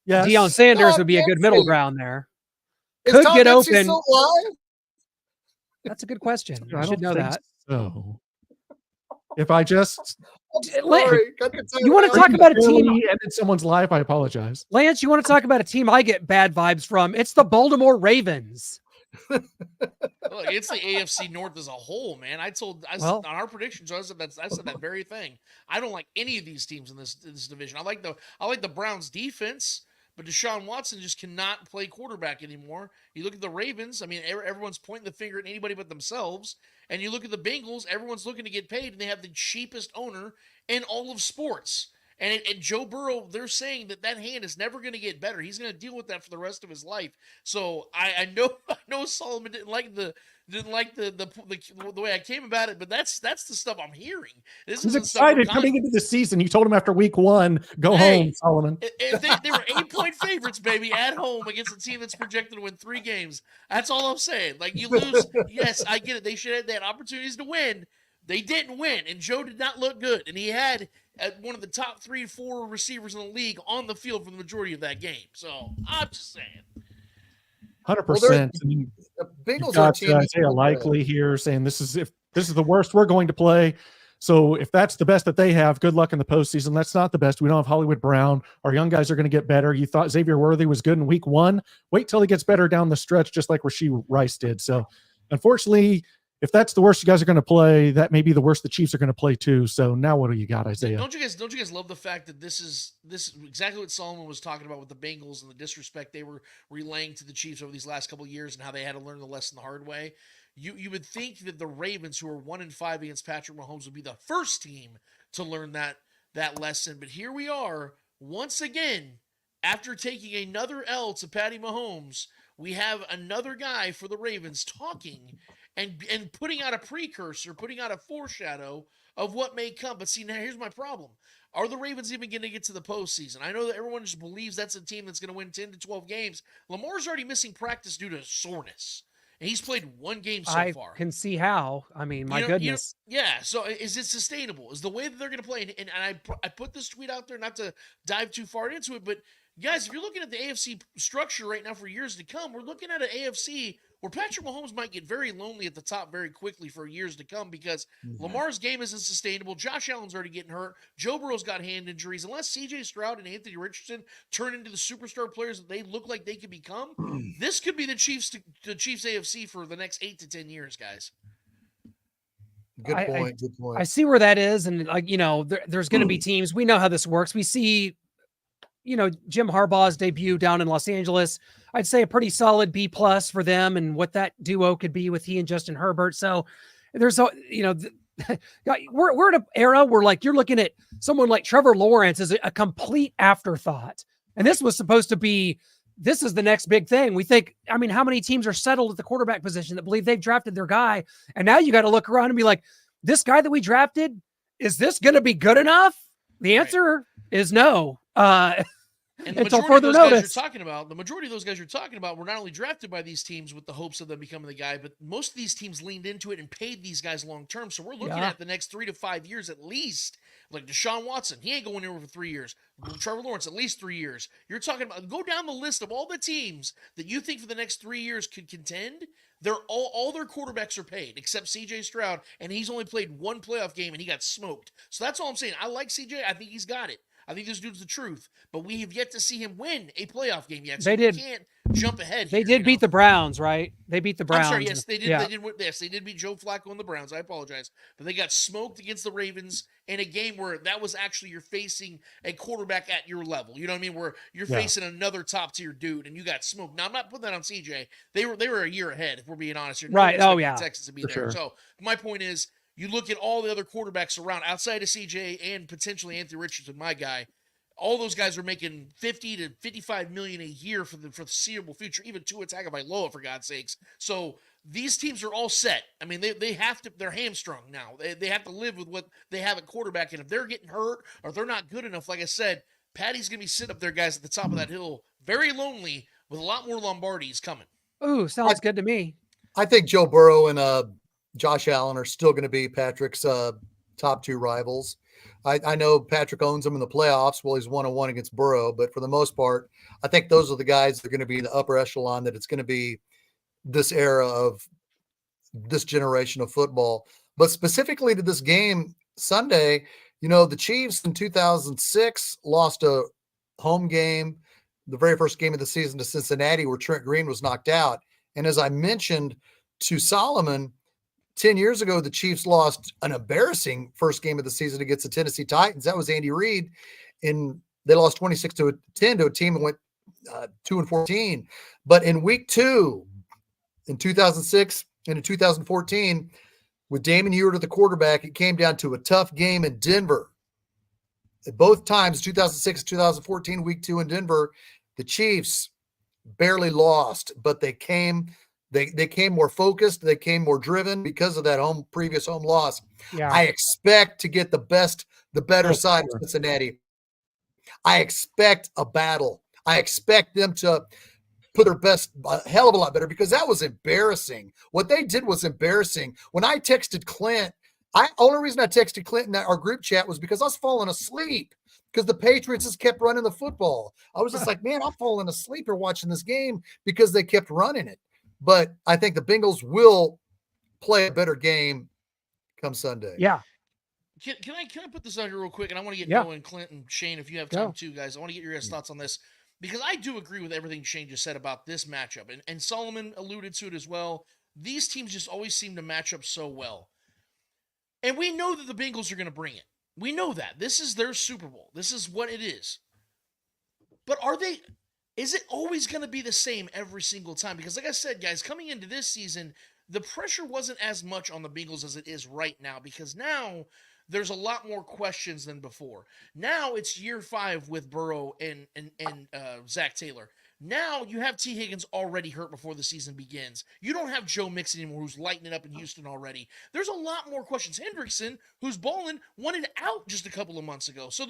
Yes. Deion Sanders would be a good middle ground there. Could Tom get Dempsey open. Still alive? That's a good question. I should know that. So, if I just you want to talk about a team ended someone's life, I apologize. Lance, you want to talk about a team I get bad vibes from? It's the Baltimore Ravens. Look, it's the AFC North as a whole, man. On our predictions, I said that very thing. I don't like any of these teams in this division. I like the Browns defense, but Deshaun Watson just cannot play quarterback anymore. You look at the Ravens, I mean, everyone's pointing the finger at anybody but themselves. And you look at the Bengals, everyone's looking to get paid, and they have the cheapest owner in all of sports. And Joe Burrow, they're saying that hand is never going to get better. He's going to deal with that for the rest of his life. So I know Solomon didn't like the way I came about it, but that's the stuff I'm hearing. He's excited coming into the season. You told him after week 1, go home, Solomon. They were 8-point favorites, baby, at home against a team that's projected to win 3 games. That's all I'm saying. Like, you lose, yes, I get it. They had opportunities to win. They didn't win, and Joe did not look good. And he had one of the top 3-4 receivers in the league on the field for the majority of that game. So I'm just saying. 100%. The Bengals are a team Isaiah Likely here saying this is the worst we're going to play. So if that's the best that they have, good luck in the postseason. That's not the best. We don't have Hollywood Brown. Our young guys are going to get better. You thought Xavier Worthy was good in week 1. Wait till he gets better down the stretch, just like Rashee Rice did. So unfortunately, if that's the worst you guys are going to play, that may be the worst the Chiefs are going to play too. So now what do you got, Isaiah? Don't you guys love the fact that this is exactly what Solomon was talking about with the Bengals and the disrespect they were relaying to the Chiefs over these last couple of years and how they had to learn the lesson the hard way? You would think that the Ravens, who are 1-5 against Patrick Mahomes, would be the first team to learn that lesson. But here we are once again, after taking another L to Patty Mahomes. We have another guy for the Ravens talking and putting out a precursor, putting out a foreshadow of what may come. But see, now here's my problem. Are the Ravens even going to get to the postseason? I know that everyone just believes that's a team that's going to win 10 to 12 games. Lamar's already missing practice due to soreness. And he's played 1 game so far. I can see how. I mean, my goodness. Yeah, so is it sustainable? Is the way that they're going to play? And I put this tweet out there, not to dive too far into it, but guys, if you're looking at the AFC structure right now for years to come, we're looking at an AFC where Patrick Mahomes might get very lonely at the top very quickly for years to come because Lamar's game isn't sustainable. Josh Allen's already getting hurt. Joe Burrow's got hand injuries. Unless C.J. Stroud and Anthony Richardson turn into the superstar players that they look like they could become, this could be the Chiefs AFC for the next 8 to 10 years, guys. Good point. Good point. I see where that is. And like, there's going to be teams. We know how this works. We see, Jim Harbaugh's debut down in Los Angeles. I'd say a pretty solid B+ for them and what that duo could be with he and Justin Herbert. So there's, we're in an era where like you're looking at someone like Trevor Lawrence as a complete afterthought. And this was supposed to be, this is the next big thing. We think, how many teams are settled at the quarterback position that believe they've drafted their guy? And now you got to look around and be like, this guy that we drafted, is this going to be good enough? The answer is no. And the until majority of further those guys notice. you're talking about, the majority of those guys you're talking about were not only drafted by these teams with the hopes of them becoming the guy, but most of these teams leaned into it and paid these guys long term. So we're looking at the next 3 to 5 years at least. Like Deshaun Watson, he ain't going anywhere for 3 years. Trevor Lawrence, at least 3 years. You're talking about, go down the list of all the teams that you think for the next 3 years could contend. They're all their quarterbacks are paid except C.J. Stroud, and he's only played one playoff game and he got smoked. So that's all I'm saying. I like C.J. I think he's got it. I think this dude's the truth, but we have yet to see him win a playoff game yet. So we can't jump ahead. They did beat the Browns, right? They beat the Browns. I'm sorry, yes, they did. Yeah. They did beat Joe Flacco and the Browns. I apologize, but they got smoked against the Ravens in a game where that was actually you're facing a quarterback at your level. You know what I mean? Where you're facing another top tier dude, and you got smoked. Now I'm not putting that on CJ. They were a year ahead, if we're being honest. Right? Oh yeah, Texas to be there. Sure. So my point is, you look at all the other quarterbacks around outside of CJ and potentially Anthony Richardson, my guy. All those guys are making $50 to $55 million a year for the foreseeable future, even Tua Tagovailoa, for God's sakes. So these teams are all set. I mean, they have to, they're hamstrung now. They have to live with what they have at quarterback. And if they're getting hurt or they're not good enough, like I said, Patty's going to be sitting up there, guys, at the top of that hill, very lonely with a lot more Lombardis coming. Ooh, sounds good to me. I think Joe Burrow and Josh Allen are still going to be Patrick's top 2 rivals. I know Patrick owns them in the playoffs. Well, he's 1-1 against Burrow, but for the most part, I think those are the guys that are going to be in the upper echelon, that it's going to be this era of this generation of football. But specifically to this game Sunday, the Chiefs in 2006 lost a home game, the very first game of the season, to Cincinnati, where Trent Green was knocked out. And as I mentioned to Solomon, 10 years ago, the Chiefs lost an embarrassing first game of the season against the Tennessee Titans. That was Andy Reid. They lost 26-10 to a team that went 2-14. But in week 2, in 2006 and in 2014, with Damon Ewert at the quarterback, it came down to a tough game in Denver. At both times, 2006 and 2014, week 2 in Denver, the Chiefs barely lost, but they came more focused. They came more driven because of that previous home loss. Yeah. I expect to get the better side of Cincinnati. I expect a battle. I expect them to put their best, a hell of a lot better, because that was embarrassing. What they did was embarrassing. When I texted Clint, only reason I texted Clint in our group chat was because I was falling asleep because the Patriots just kept running the football. I was just like, man, I'm falling asleep here watching this game because they kept running it. But I think the Bengals will play a better game come Sunday. Yeah. Can I put this on here real quick? And I want to get going, Clint and Shane, if you have time too, guys. I want to get your guys' thoughts on this, because I do agree with everything Shane just said about this matchup. And Solomon alluded to it as well. These teams just always seem to match up so well. And we know that the Bengals are going to bring it. We know that. This is their Super Bowl. This is what it is. But is it always going to be the same every single time? Because like I said, guys, coming into this season, the pressure wasn't as much on the Bengals as it is right now, because now there's a lot more questions than before. Now it's year 5 with Burrow and Zach Taylor. Now you have T. Higgins already hurt before the season begins. You don't have Joe Mixon anymore, who's lighting it up in Houston already. There's a lot more questions. Hendrickson, who's balling, wanted out just a couple of months ago. So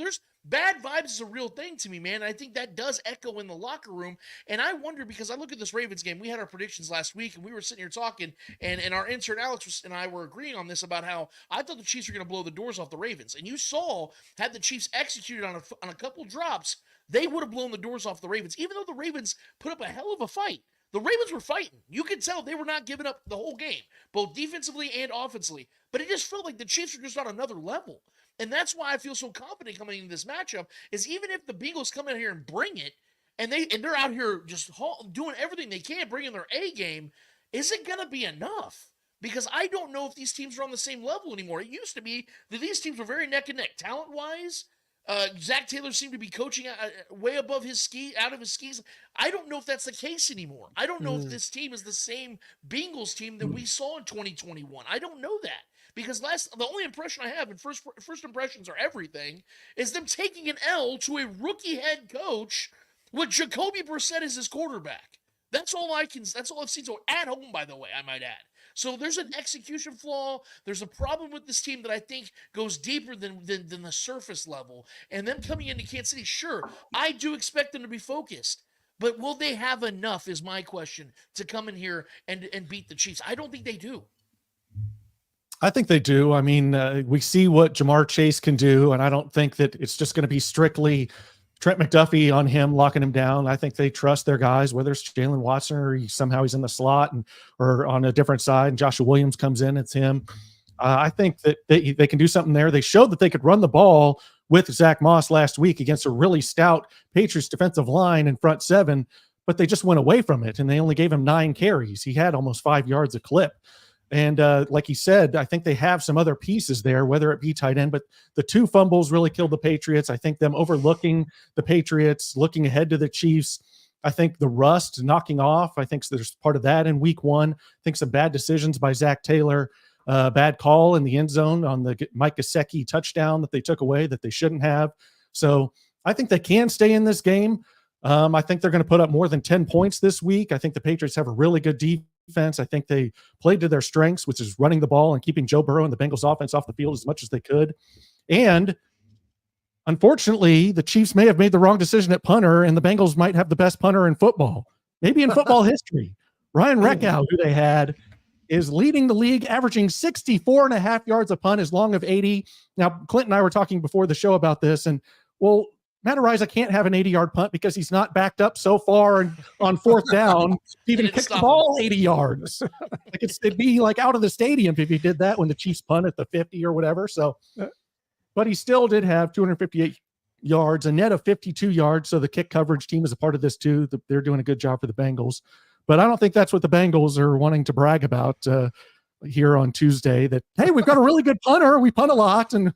Bad vibes is a real thing to me, man. I think that does echo in the locker room. And I wonder, because I look at this Ravens game, we had our predictions last week, and we were sitting here talking, and our intern Alex and I were agreeing on this about how I thought the Chiefs were going to blow the doors off the Ravens. And you saw, had the Chiefs executed on a couple drops, they would have blown the doors off the Ravens, even though the Ravens put up a hell of a fight. The Ravens were fighting. You could tell they were not giving up the whole game, both defensively and offensively. But it just felt like the Chiefs were just on another level. And that's why I feel so confident coming into this matchup, is even if the Bengals come in here and bring it, and they're out here just doing everything they can, bringing their A game, is it going to be enough? Because I don't know if these teams are on the same level anymore. It used to be that these teams were very neck and neck. Talent-wise, Zach Taylor seemed to be coaching way above out of his skis. I don't know if that's the case anymore. I don't know if this team is the same Bengals team that we saw in 2021. I don't know that. Because the only impression I have, and first impressions are everything, is them taking an L to a rookie head coach with Jacoby Brissett as his quarterback. That's all I've seen. So at home, by the way, I might add. So there's an execution flaw. There's a problem with this team that I think goes deeper than the surface level. And them coming into Kansas City, sure, I do expect them to be focused. But will they have enough, is my question, to come in here and beat the Chiefs? I don't think they do. I think they do. I mean, we see what Jamar Chase can do, and I don't think that it's just going to be strictly Trent McDuffie on him, locking him down. I think they trust their guys, whether it's Jalen Watson or somehow he's in the slot or on a different side, and Joshua Williams comes in, it's him. I think that they can do something there. They showed that they could run the ball with Zach Moss last week against a really stout Patriots defensive line in front seven, but they just went away from it, and they only gave him 9 carries. He had almost 5 yards a clip. And like he said, I think they have some other pieces there, whether it be tight end, but the 2 fumbles really killed the Patriots. I think them overlooking the Patriots, looking ahead to the Chiefs. I think the rust knocking off, I think there's part of that in week 1. I think some bad decisions by Zach Taylor, bad call in the end zone on the Mike Gesicki touchdown that they took away that they shouldn't have. So I think they can stay in this game. I think they're going to put up more than 10 points this week. I think the Patriots have a really good defense. I think they played to their strengths, which is running the ball and keeping Joe Burrow and the Bengals offense off the field as much as they could. And unfortunately, the Chiefs may have made the wrong decision at punter, and the Bengals might have the best punter in football, maybe in football history. Ryan Reckow, who they had, is leading the league, averaging 64.5 yards a punt, as long of 80. Now, Clint and I were talking before the show about this, and well, Matt Araiza can't have an 80-yard punt because he's not backed up so far on 4th down to even kick the ball 80 yards. Like it'd be like out of the stadium if he did that when the Chiefs punt at the 50 or whatever. So, but he still did have 258 yards, a net of 52 yards. So the kick coverage team is a part of this too. They're doing a good job for the Bengals. But I don't think that's what the Bengals are wanting to brag about here on Tuesday, that, hey, we've got a really good punter. We punt a lot and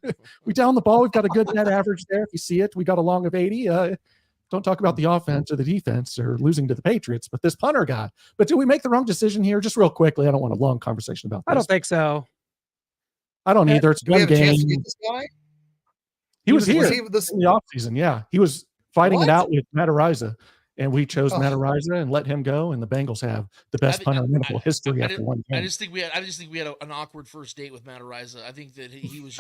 we down the ball. We've got a good net average there. If you see it, we got a long of 80. Don't talk about the offense or the defense or losing to the Patriots, but this punter guy. But did we make the wrong decision here? Just real quickly. I don't want a long conversation about this. I don't think so. I don't either. It's one game. He was here in the offseason. Yeah. He was fighting it out with Matt Araiza. And we chose Matt Araiza and let him go, and the Bengals have the best punter in medical history after one game. I just think we had an awkward first date with Matt Araiza. I think that he was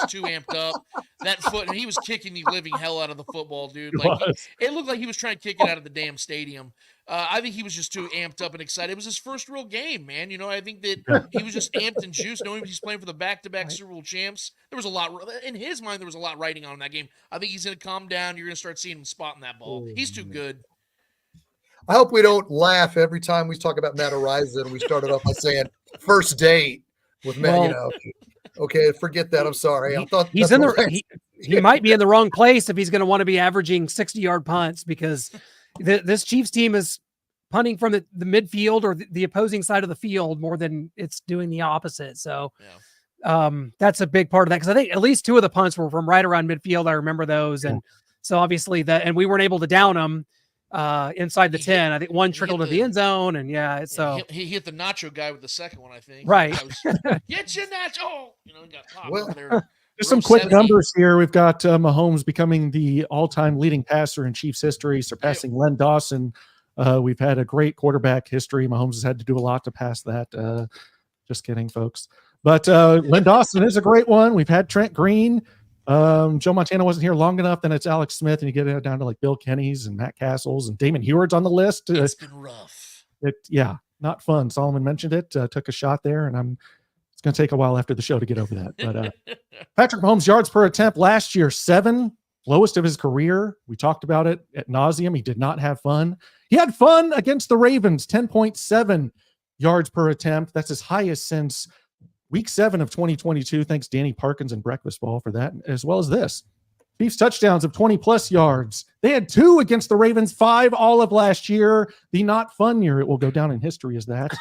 too amped up. That foot, and he was kicking the living hell out of the football, dude. Like it looked like he was trying to kick it out of the damn stadium. I think he was just too amped up and excited. It was his first real game, man. You know, I think that he was just amped and juiced, knowing he's playing for the back-to-back Super Bowl champs. There was a lot in his mind. There was a lot riding on that game. I think he's going to calm down. You're going to start seeing him spotting that ball. He's too good. I hope we don't laugh every time we talk about Matt Araiza and we started off by saying first date with Matt. Well, okay, forget that. I'm sorry. I thought he's in he might be in the wrong place if he's going to want to be averaging 60-yard punts, because this Chiefs team is punting from the midfield or the opposing side of the field more than it's doing the opposite. So that's a big part of that, because I think at least 2 of the punts were from right around midfield. I remember those, and so obviously and we weren't able to down them inside the 10. I think one trickled to the end zone, and so he hit the nacho guy with the second one, I think. Right. Get your nacho. You know, he got popped over there. Just some quick numbers here. We've got Mahomes becoming the all-time leading passer in Chiefs history, surpassing Len Dawson. We've had a great quarterback history. Mahomes has had to do a lot to pass that. Just kidding, folks. But Len Dawson is a great one. We've had Trent Green. Joe Montana wasn't here long enough. Then it's Alex Smith, and you get it down to like Bill Kenny's and Matt Castles and Damon Heward's on the list. It's been rough. Not fun. Solomon mentioned it. Took a shot there, and it's going to take a while after the show to get over that. But Patrick Mahomes' yards per attempt last year, 7, lowest of his career. We talked about it at nauseum. He did not have fun. He had fun against the Ravens, 10.7 yards per attempt. That's his highest since week 7 of 2022. Thanks Danny Parkins and Breakfast Ball for that, as well as this. Chiefs touchdowns of 20-plus yards. They had 2 against the Ravens, 5 all of last year. The not fun year. It will go down in history as that.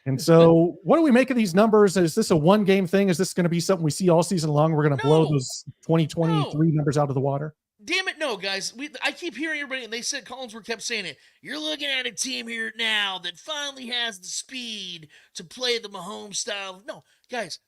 And so what do we make of these numbers? Is this a one-game thing? Is this going to be something we see all season long? We're going to blow those 2023 numbers out of the water? Damn it, no, guys. I keep hearing everybody, and they said, Collinsworth kept saying it, you're looking at a team here now that finally has the speed to play the Mahomes style. No, guys,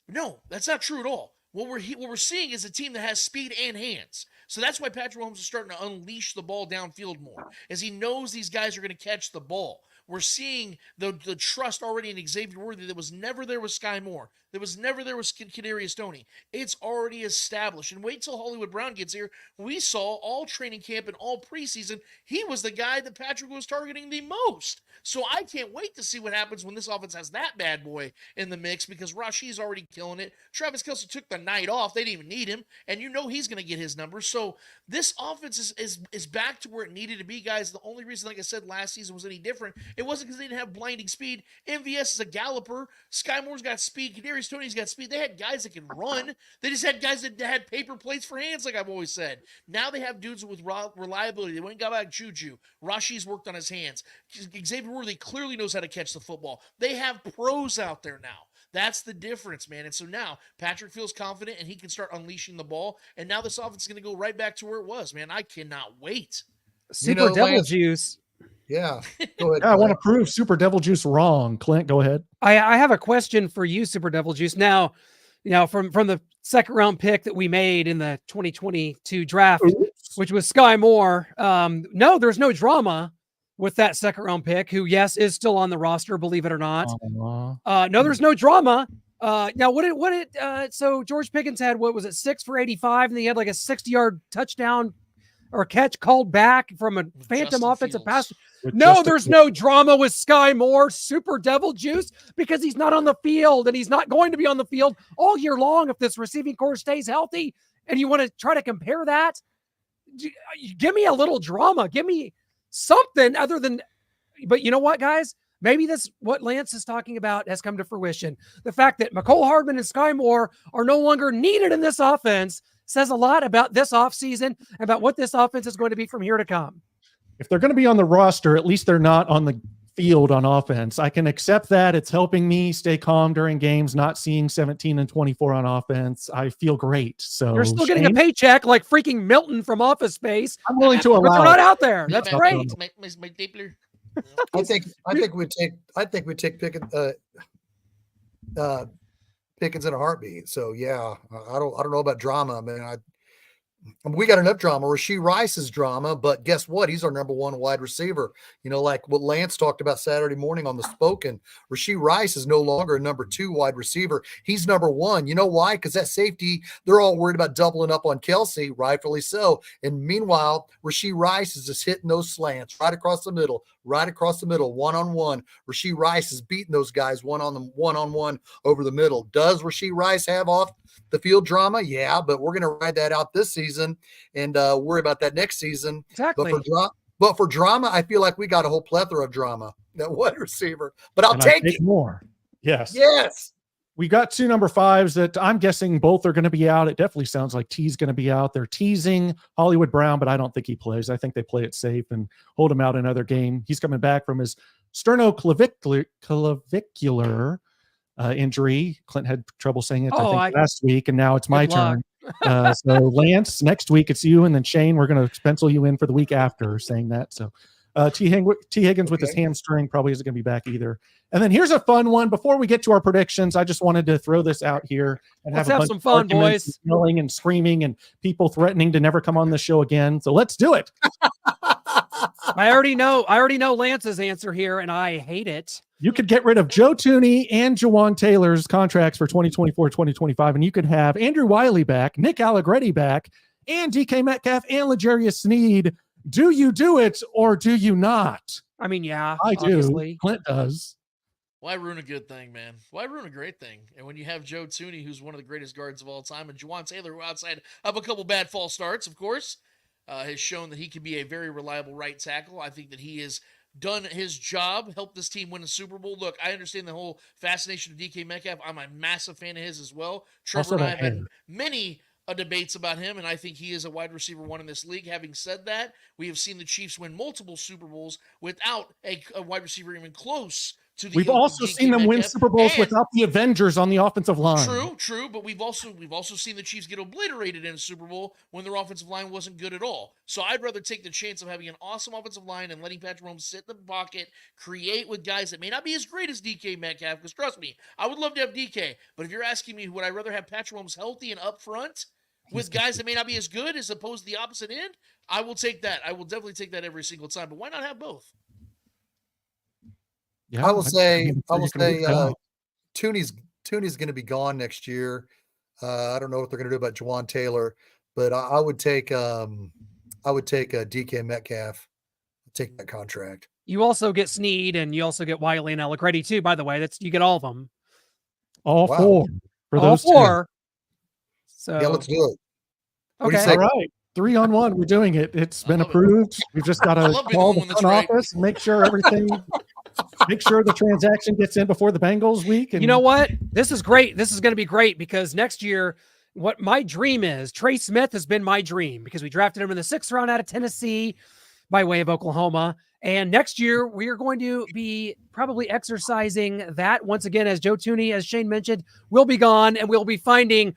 no, that's not true at all. What we're seeing is a team that has speed and hands. So that's why Patrick Mahomes is starting to unleash the ball downfield more, as he knows these guys are going to catch the ball. We're seeing the trust already in Xavier Worthy that was never there with Sky Moore, that was never there with Kadarius Toney. It's already established. And wait till Hollywood Brown gets here. We saw all training camp and all preseason, he was the guy that Patrick was targeting the most. So I can't wait to see what happens when this offense has that bad boy in the mix, because Rashi's already killing it. Travis Kelce took the night off. They didn't even need him. And you know he's going to get his numbers. So this offense is back to where it needed to be, guys. The only reason, like I said, last season was any different, it wasn't because they didn't have blinding speed. MVS is a galloper. Sky Moore's got speed. Kadarius Toney's got speed. They had guys that can run. They just had guys that had paper plates for hands, like I've always said. Now they have dudes with reliability. They went and got back Juju. Rashi's worked on his hands. Xavier Worthy clearly knows how to catch the football. They have pros out there now. That's the difference, man. And so now Patrick feels confident and he can start unleashing the ball. And now this offense is going to go right back to where it was, man. I cannot wait. Super Devil Juice. Yeah. Go ahead. I want to prove Super Devil Juice wrong. Clint, go ahead. I have a question for you, Super Devil Juice. Now, from the second round pick that we made in the 2022 draft, which was Sky Moore. No, there's no drama with that second round pick, who, yes, is still on the roster, believe it or not. No, there's no drama. Now, so George Pickens had, 6 for 85, and he had like a 60-yard touchdown or catch called back from a phantom offensive pass. No, there's no drama with Sky Moore, Super Devil Juice, because he's not on the field, and he's not going to be on the field all year long if this receiving core stays healthy. And you want to try to compare that? Give me a little drama. Give me something other than, but you know what, guys? Maybe what Lance is talking about has come to fruition. The fact that Mecole Hardman and Sky Moore are no longer needed in this offense says a lot about this offseason, about what this offense is going to be from here to come. If they're going to be on the roster, at least they're not on the field on offense. I can accept that. It's helping me stay calm during games, not seeing 17 and 24 on offense. I feel great. So you're still getting a paycheck like freaking Milton from Office Space. I'm willing to allow. But they're not out there. That's great. I think we take Pickens in a heartbeat. So yeah, I don't know about drama, man. We got enough drama. Rashee Rice is drama, but guess what? He's our number 1 wide receiver. Like what Lance talked about Saturday morning on the Spoken. Rashee Rice is no longer a number 2 wide receiver. He's number 1. You know why? Because that safety, they're all worried about doubling up on Kelce, rightfully so. And meanwhile, Rashee Rice is just hitting those slants right across the middle, one-on-one. Rashee Rice is beating those guys one-on-one over the middle. Does Rashee Rice have off the field drama? Yeah, but we're going to ride that out this season and worry about that next season. Exactly. But for drama, I feel like we got a whole plethora of drama at wide receiver. But I'll take it. More. Yes. Yes. We got 2 number 5s that I'm guessing both are going to be out. It definitely sounds like T's going to be out. They're teasing Hollywood Brown, but I don't think he plays. I think they play it safe and hold him out another game. He's coming back from his sternoclavicular injury. Clint had trouble saying it last week, and now it's my turn. So Lance, next week it's you, and then Shane, we're going to pencil you in for the week after saying that. So T. Higgins with his hamstring probably isn't going to be back either. And then here's a fun one. Before we get to our predictions, I just wanted to throw this out here and have some fun, boys. Yelling and screaming and people threatening to never come on the show again. So let's do it. I already know Lance's answer here, and I hate it. You could get rid of Joe Tooney and Jawan Taylor's contracts for 2024, 2025, and you could have Andrew Wiley back, Nick Allegretti back, and DK Metcalf and L'Jarius Sneed. Do you do it or do you not? I mean, yeah, I obviously. do. Clint does. Why ruin a good thing, man? Why ruin a great thing? And when you have Joe Tooney, who's one of the greatest guards of all time, and Jawan Taylor, who outside of a couple bad false starts, of course, has shown that he can be a very reliable right tackle. I think that he has done his job, helped this team win a Super Bowl. Look, I understand the whole fascination of DK Metcalf. I'm a massive fan of his as well. Trevor and I have had many debates about him, and I think he is a wide receiver one in this league. Having said that, we have seen the Chiefs win multiple Super Bowls without a wide receiver even close to the. We've also seen them win Super Bowls without the Avengers on the offensive line. True, but we've also seen the Chiefs get obliterated in a Super Bowl when their offensive line wasn't good at all. So I'd rather take the chance of having an awesome offensive line and letting Patrick Mahomes sit in the pocket, create with guys that may not be as great as DK Metcalf. Because trust me, I would love to have DK, but if you're asking me, would I rather have Patrick Mahomes healthy and up front with guys that may not be as good as opposed to the opposite end? I will take that. I will definitely take that every single time. But why not have both? Yeah, I will say, Tooney's going to be gone next year. I don't know what they're going to do about Jawan Taylor, but I would take DK Metcalf. Take that contract. You also get Sneed, and you also get Wiley and Allegretti too. By the way, you get all of them. All four for all those four. Two. So yeah, let's do it. Okay, all right. 3-on-1, we're doing it. It's been approved. We've just got to call the front office and make sure everything. Make sure the transaction gets in before the Bengals week. And you know what? This is great. This is going to be great because next year, what my dream is, Trey Smith has been my dream because we drafted him in the 6th round out of Tennessee by way of Oklahoma. And next year, we are going to be probably exercising that once again, as Joe Tooney, as Shane mentioned, will be gone, and we'll be finding.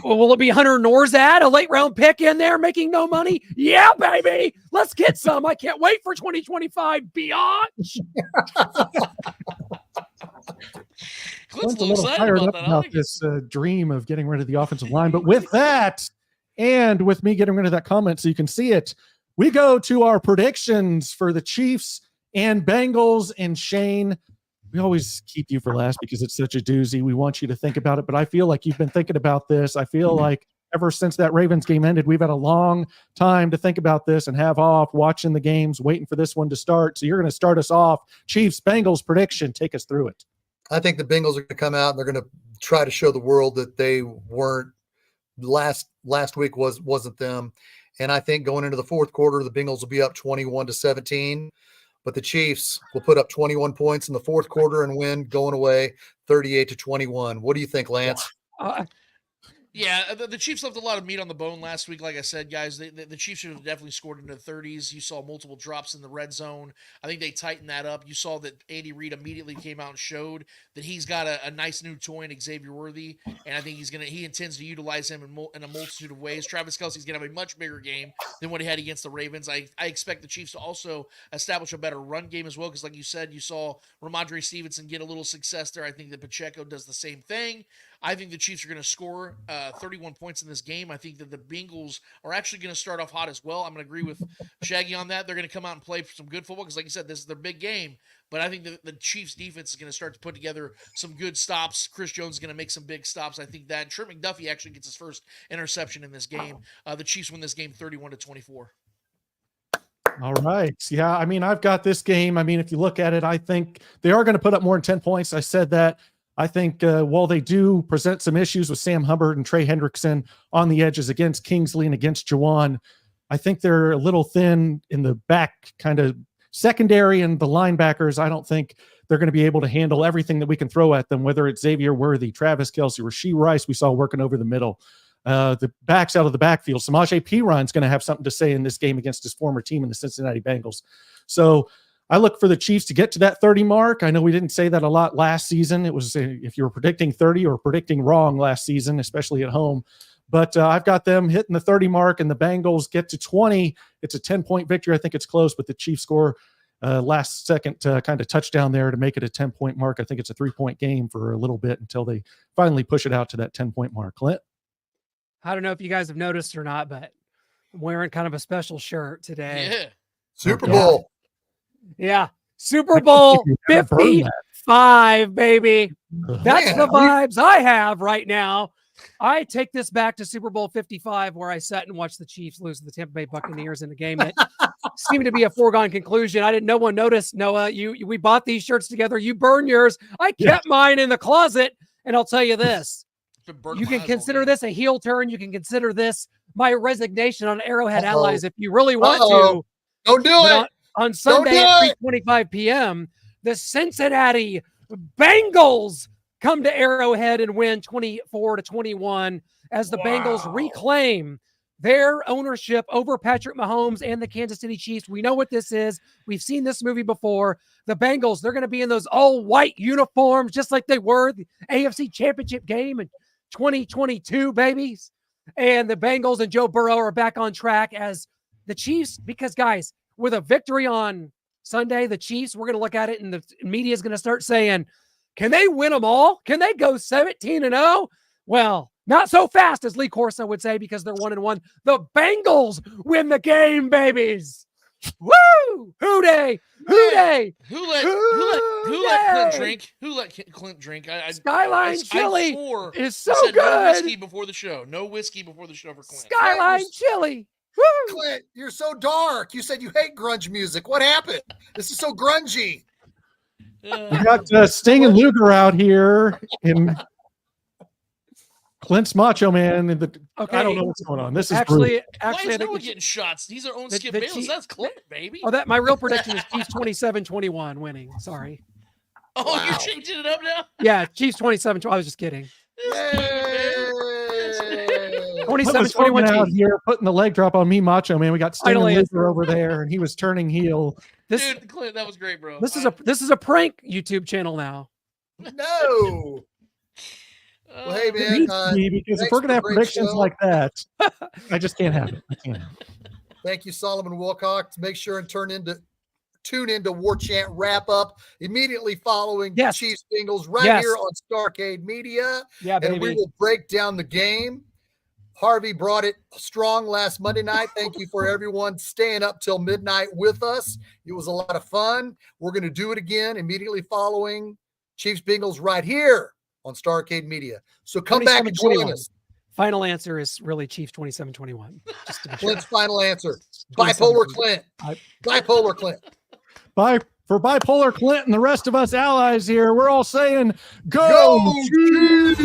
Will it be Hunter Norzad, a late round pick in there making no money? Yeah, baby. Let's get some. I can't wait for 2025 beyond. Clint's a little fired up about this dream of getting rid of the offensive line. But with that, and with me getting rid of that comment so you can see it, we go to our predictions for the Chiefs and Bengals. And Shane, we always keep you for last because it's such a doozy. We want you to think about it, but I feel like you've been thinking about this. I feel like ever since that Ravens game ended, we've had a long time to think about this and have off watching the games, waiting for this one to start. So you're going to start us off. Chiefs, Bengals prediction. Take us through it. I think the Bengals are going to come out and they're going to try to show the world that they weren't last week wasn't them. And I think going into the fourth quarter, the Bengals will be up 21-17. But the Chiefs will put up 21 points in the fourth quarter and win going away 38-21. What do you think, Lance? Yeah, the Chiefs left a lot of meat on the bone last week. Like I said, guys, the Chiefs should have definitely scored into the 30s. You saw multiple drops in the red zone. I think they tightened that up. You saw that Andy Reid immediately came out and showed that he's got a nice new toy in Xavier Worthy, and I think he intends to utilize him in a multitude of ways. Travis Kelce's going to have a much bigger game than what he had against the Ravens. I expect the Chiefs to also establish a better run game as well, because like you said, you saw Ramondre Stevenson get a little success there. I think that Pacheco does the same thing. I think the Chiefs are going to score 31 points in this game. I think that the Bengals are actually going to start off hot as well. I'm going to agree with Shaggy on that. They're going to come out and play some good football because, like you said, this is their big game. But I think that the Chiefs' defense is going to start to put together some good stops. Chris Jones is going to make some big stops. I think that Trent McDuffie actually gets his first interception in this game. The Chiefs win this game 31-24. All right. Yeah, I mean, I've got this game. I mean, if you look at it, I think they are going to put up more than 10 points. I said that. I think while they do present some issues with Sam Hubbard and Trey Hendrickson on the edges against Kingsley and against Jawan, I think they're a little thin in the back kind of secondary and the linebackers. I don't think they're going to be able to handle everything that we can throw at them, whether it's Xavier Worthy, Travis Kelce, Rashee Rice we saw working over the middle. The backs out of the backfield. Samaje Perine going to have something to say in this game against his former team in the Cincinnati Bengals. So I look for the Chiefs to get to that 30 mark. I know we didn't say that a lot last season. It was if you were predicting 30 or predicting wrong last season, especially at home. But I've got them hitting the 30 mark and the Bengals get to 20. It's a 10-point victory. I think it's close, but the Chiefs score last second kind of touchdown there to make it a 10-point mark. I think it's a 3-point game for a little bit until they finally push it out to that 10-point mark. Clint? I don't know if you guys have noticed or not, but I'm wearing kind of a special shirt today. Yeah. Super Bowl. Yeah. Super Bowl 55. 55, baby. That's Man, the vibes I have right now. I take this back to Super Bowl 55, where I sat and watched the Chiefs lose to the Tampa Bay Buccaneers in a game that seemed to be a foregone conclusion. No one noticed, Noah. We bought these shirts together. You burn yours. I kept mine in the closet. And I'll tell you this. You can consider this a heel turn. You can consider this my resignation on Arrowhead Allies if you really want to. Don't do it. On Sunday at 3:25 p.m., the Cincinnati Bengals come to Arrowhead and win 24-21 as the Bengals reclaim their ownership over Patrick Mahomes and the Kansas City Chiefs. We know what this is. We've seen this movie before. The Bengals, they're going to be in those all-white uniforms just like they were the AFC Championship game in 2022, babies. And the Bengals and Joe Burrow are back on track as the Chiefs, because, guys, with a victory on Sunday, the Chiefs, we're going to look at it and the media is going to start saying, can they win them all? Can they go 17-0? Well, not so fast, as Lee Corso would say, because they're 1-1. The Bengals win the game, babies. Woo! Hoo-day! Hoo-day! Who let Clint drink? Who let Clint drink? Skyline Chili is so good. No whiskey before the show. No whiskey before the show for Clint. Skyline Chili. Woo! Clint, you're so dark. You said you hate grunge music. What happened? This is so grungy. We got Sting and Luger out here in Clint's Macho Man. I don't know what's going on. This is why is no one getting shots? He's our own Skip Bayless. That's Clint, baby. Oh, my real prediction is Chiefs 27-21 winning. Sorry. Oh, you're changing it up now? Yeah, Chiefs 27. I was just kidding. 27-21 out here putting the leg drop on me, Macho Man. We got Sting and Luger over there, and he was turning heel. Dude, Clint, that was great, bro. This is a prank YouTube channel now. No. Well, hey, man. Because if we're going to have predictions like that, I just can't have it. I can't. Thank you, Solomon Wilcots. Make sure and tune into War Chant Wrap Up immediately following Chiefs Bengals here on Starcade Media. Yeah, baby. And we will break down the game. Harvey brought it strong last Monday night. Thank you for everyone staying up till midnight with us. It was a lot of fun. We're going to do it again immediately following Chiefs Bengals right here on Starcade Media. So come back and join us. Final answer is really Chiefs 27-21. Clint's final answer. Bipolar Clint. Bipolar Clint. Bye. For Bipolar Clint and the rest of us allies here, we're all saying, go Chiefs!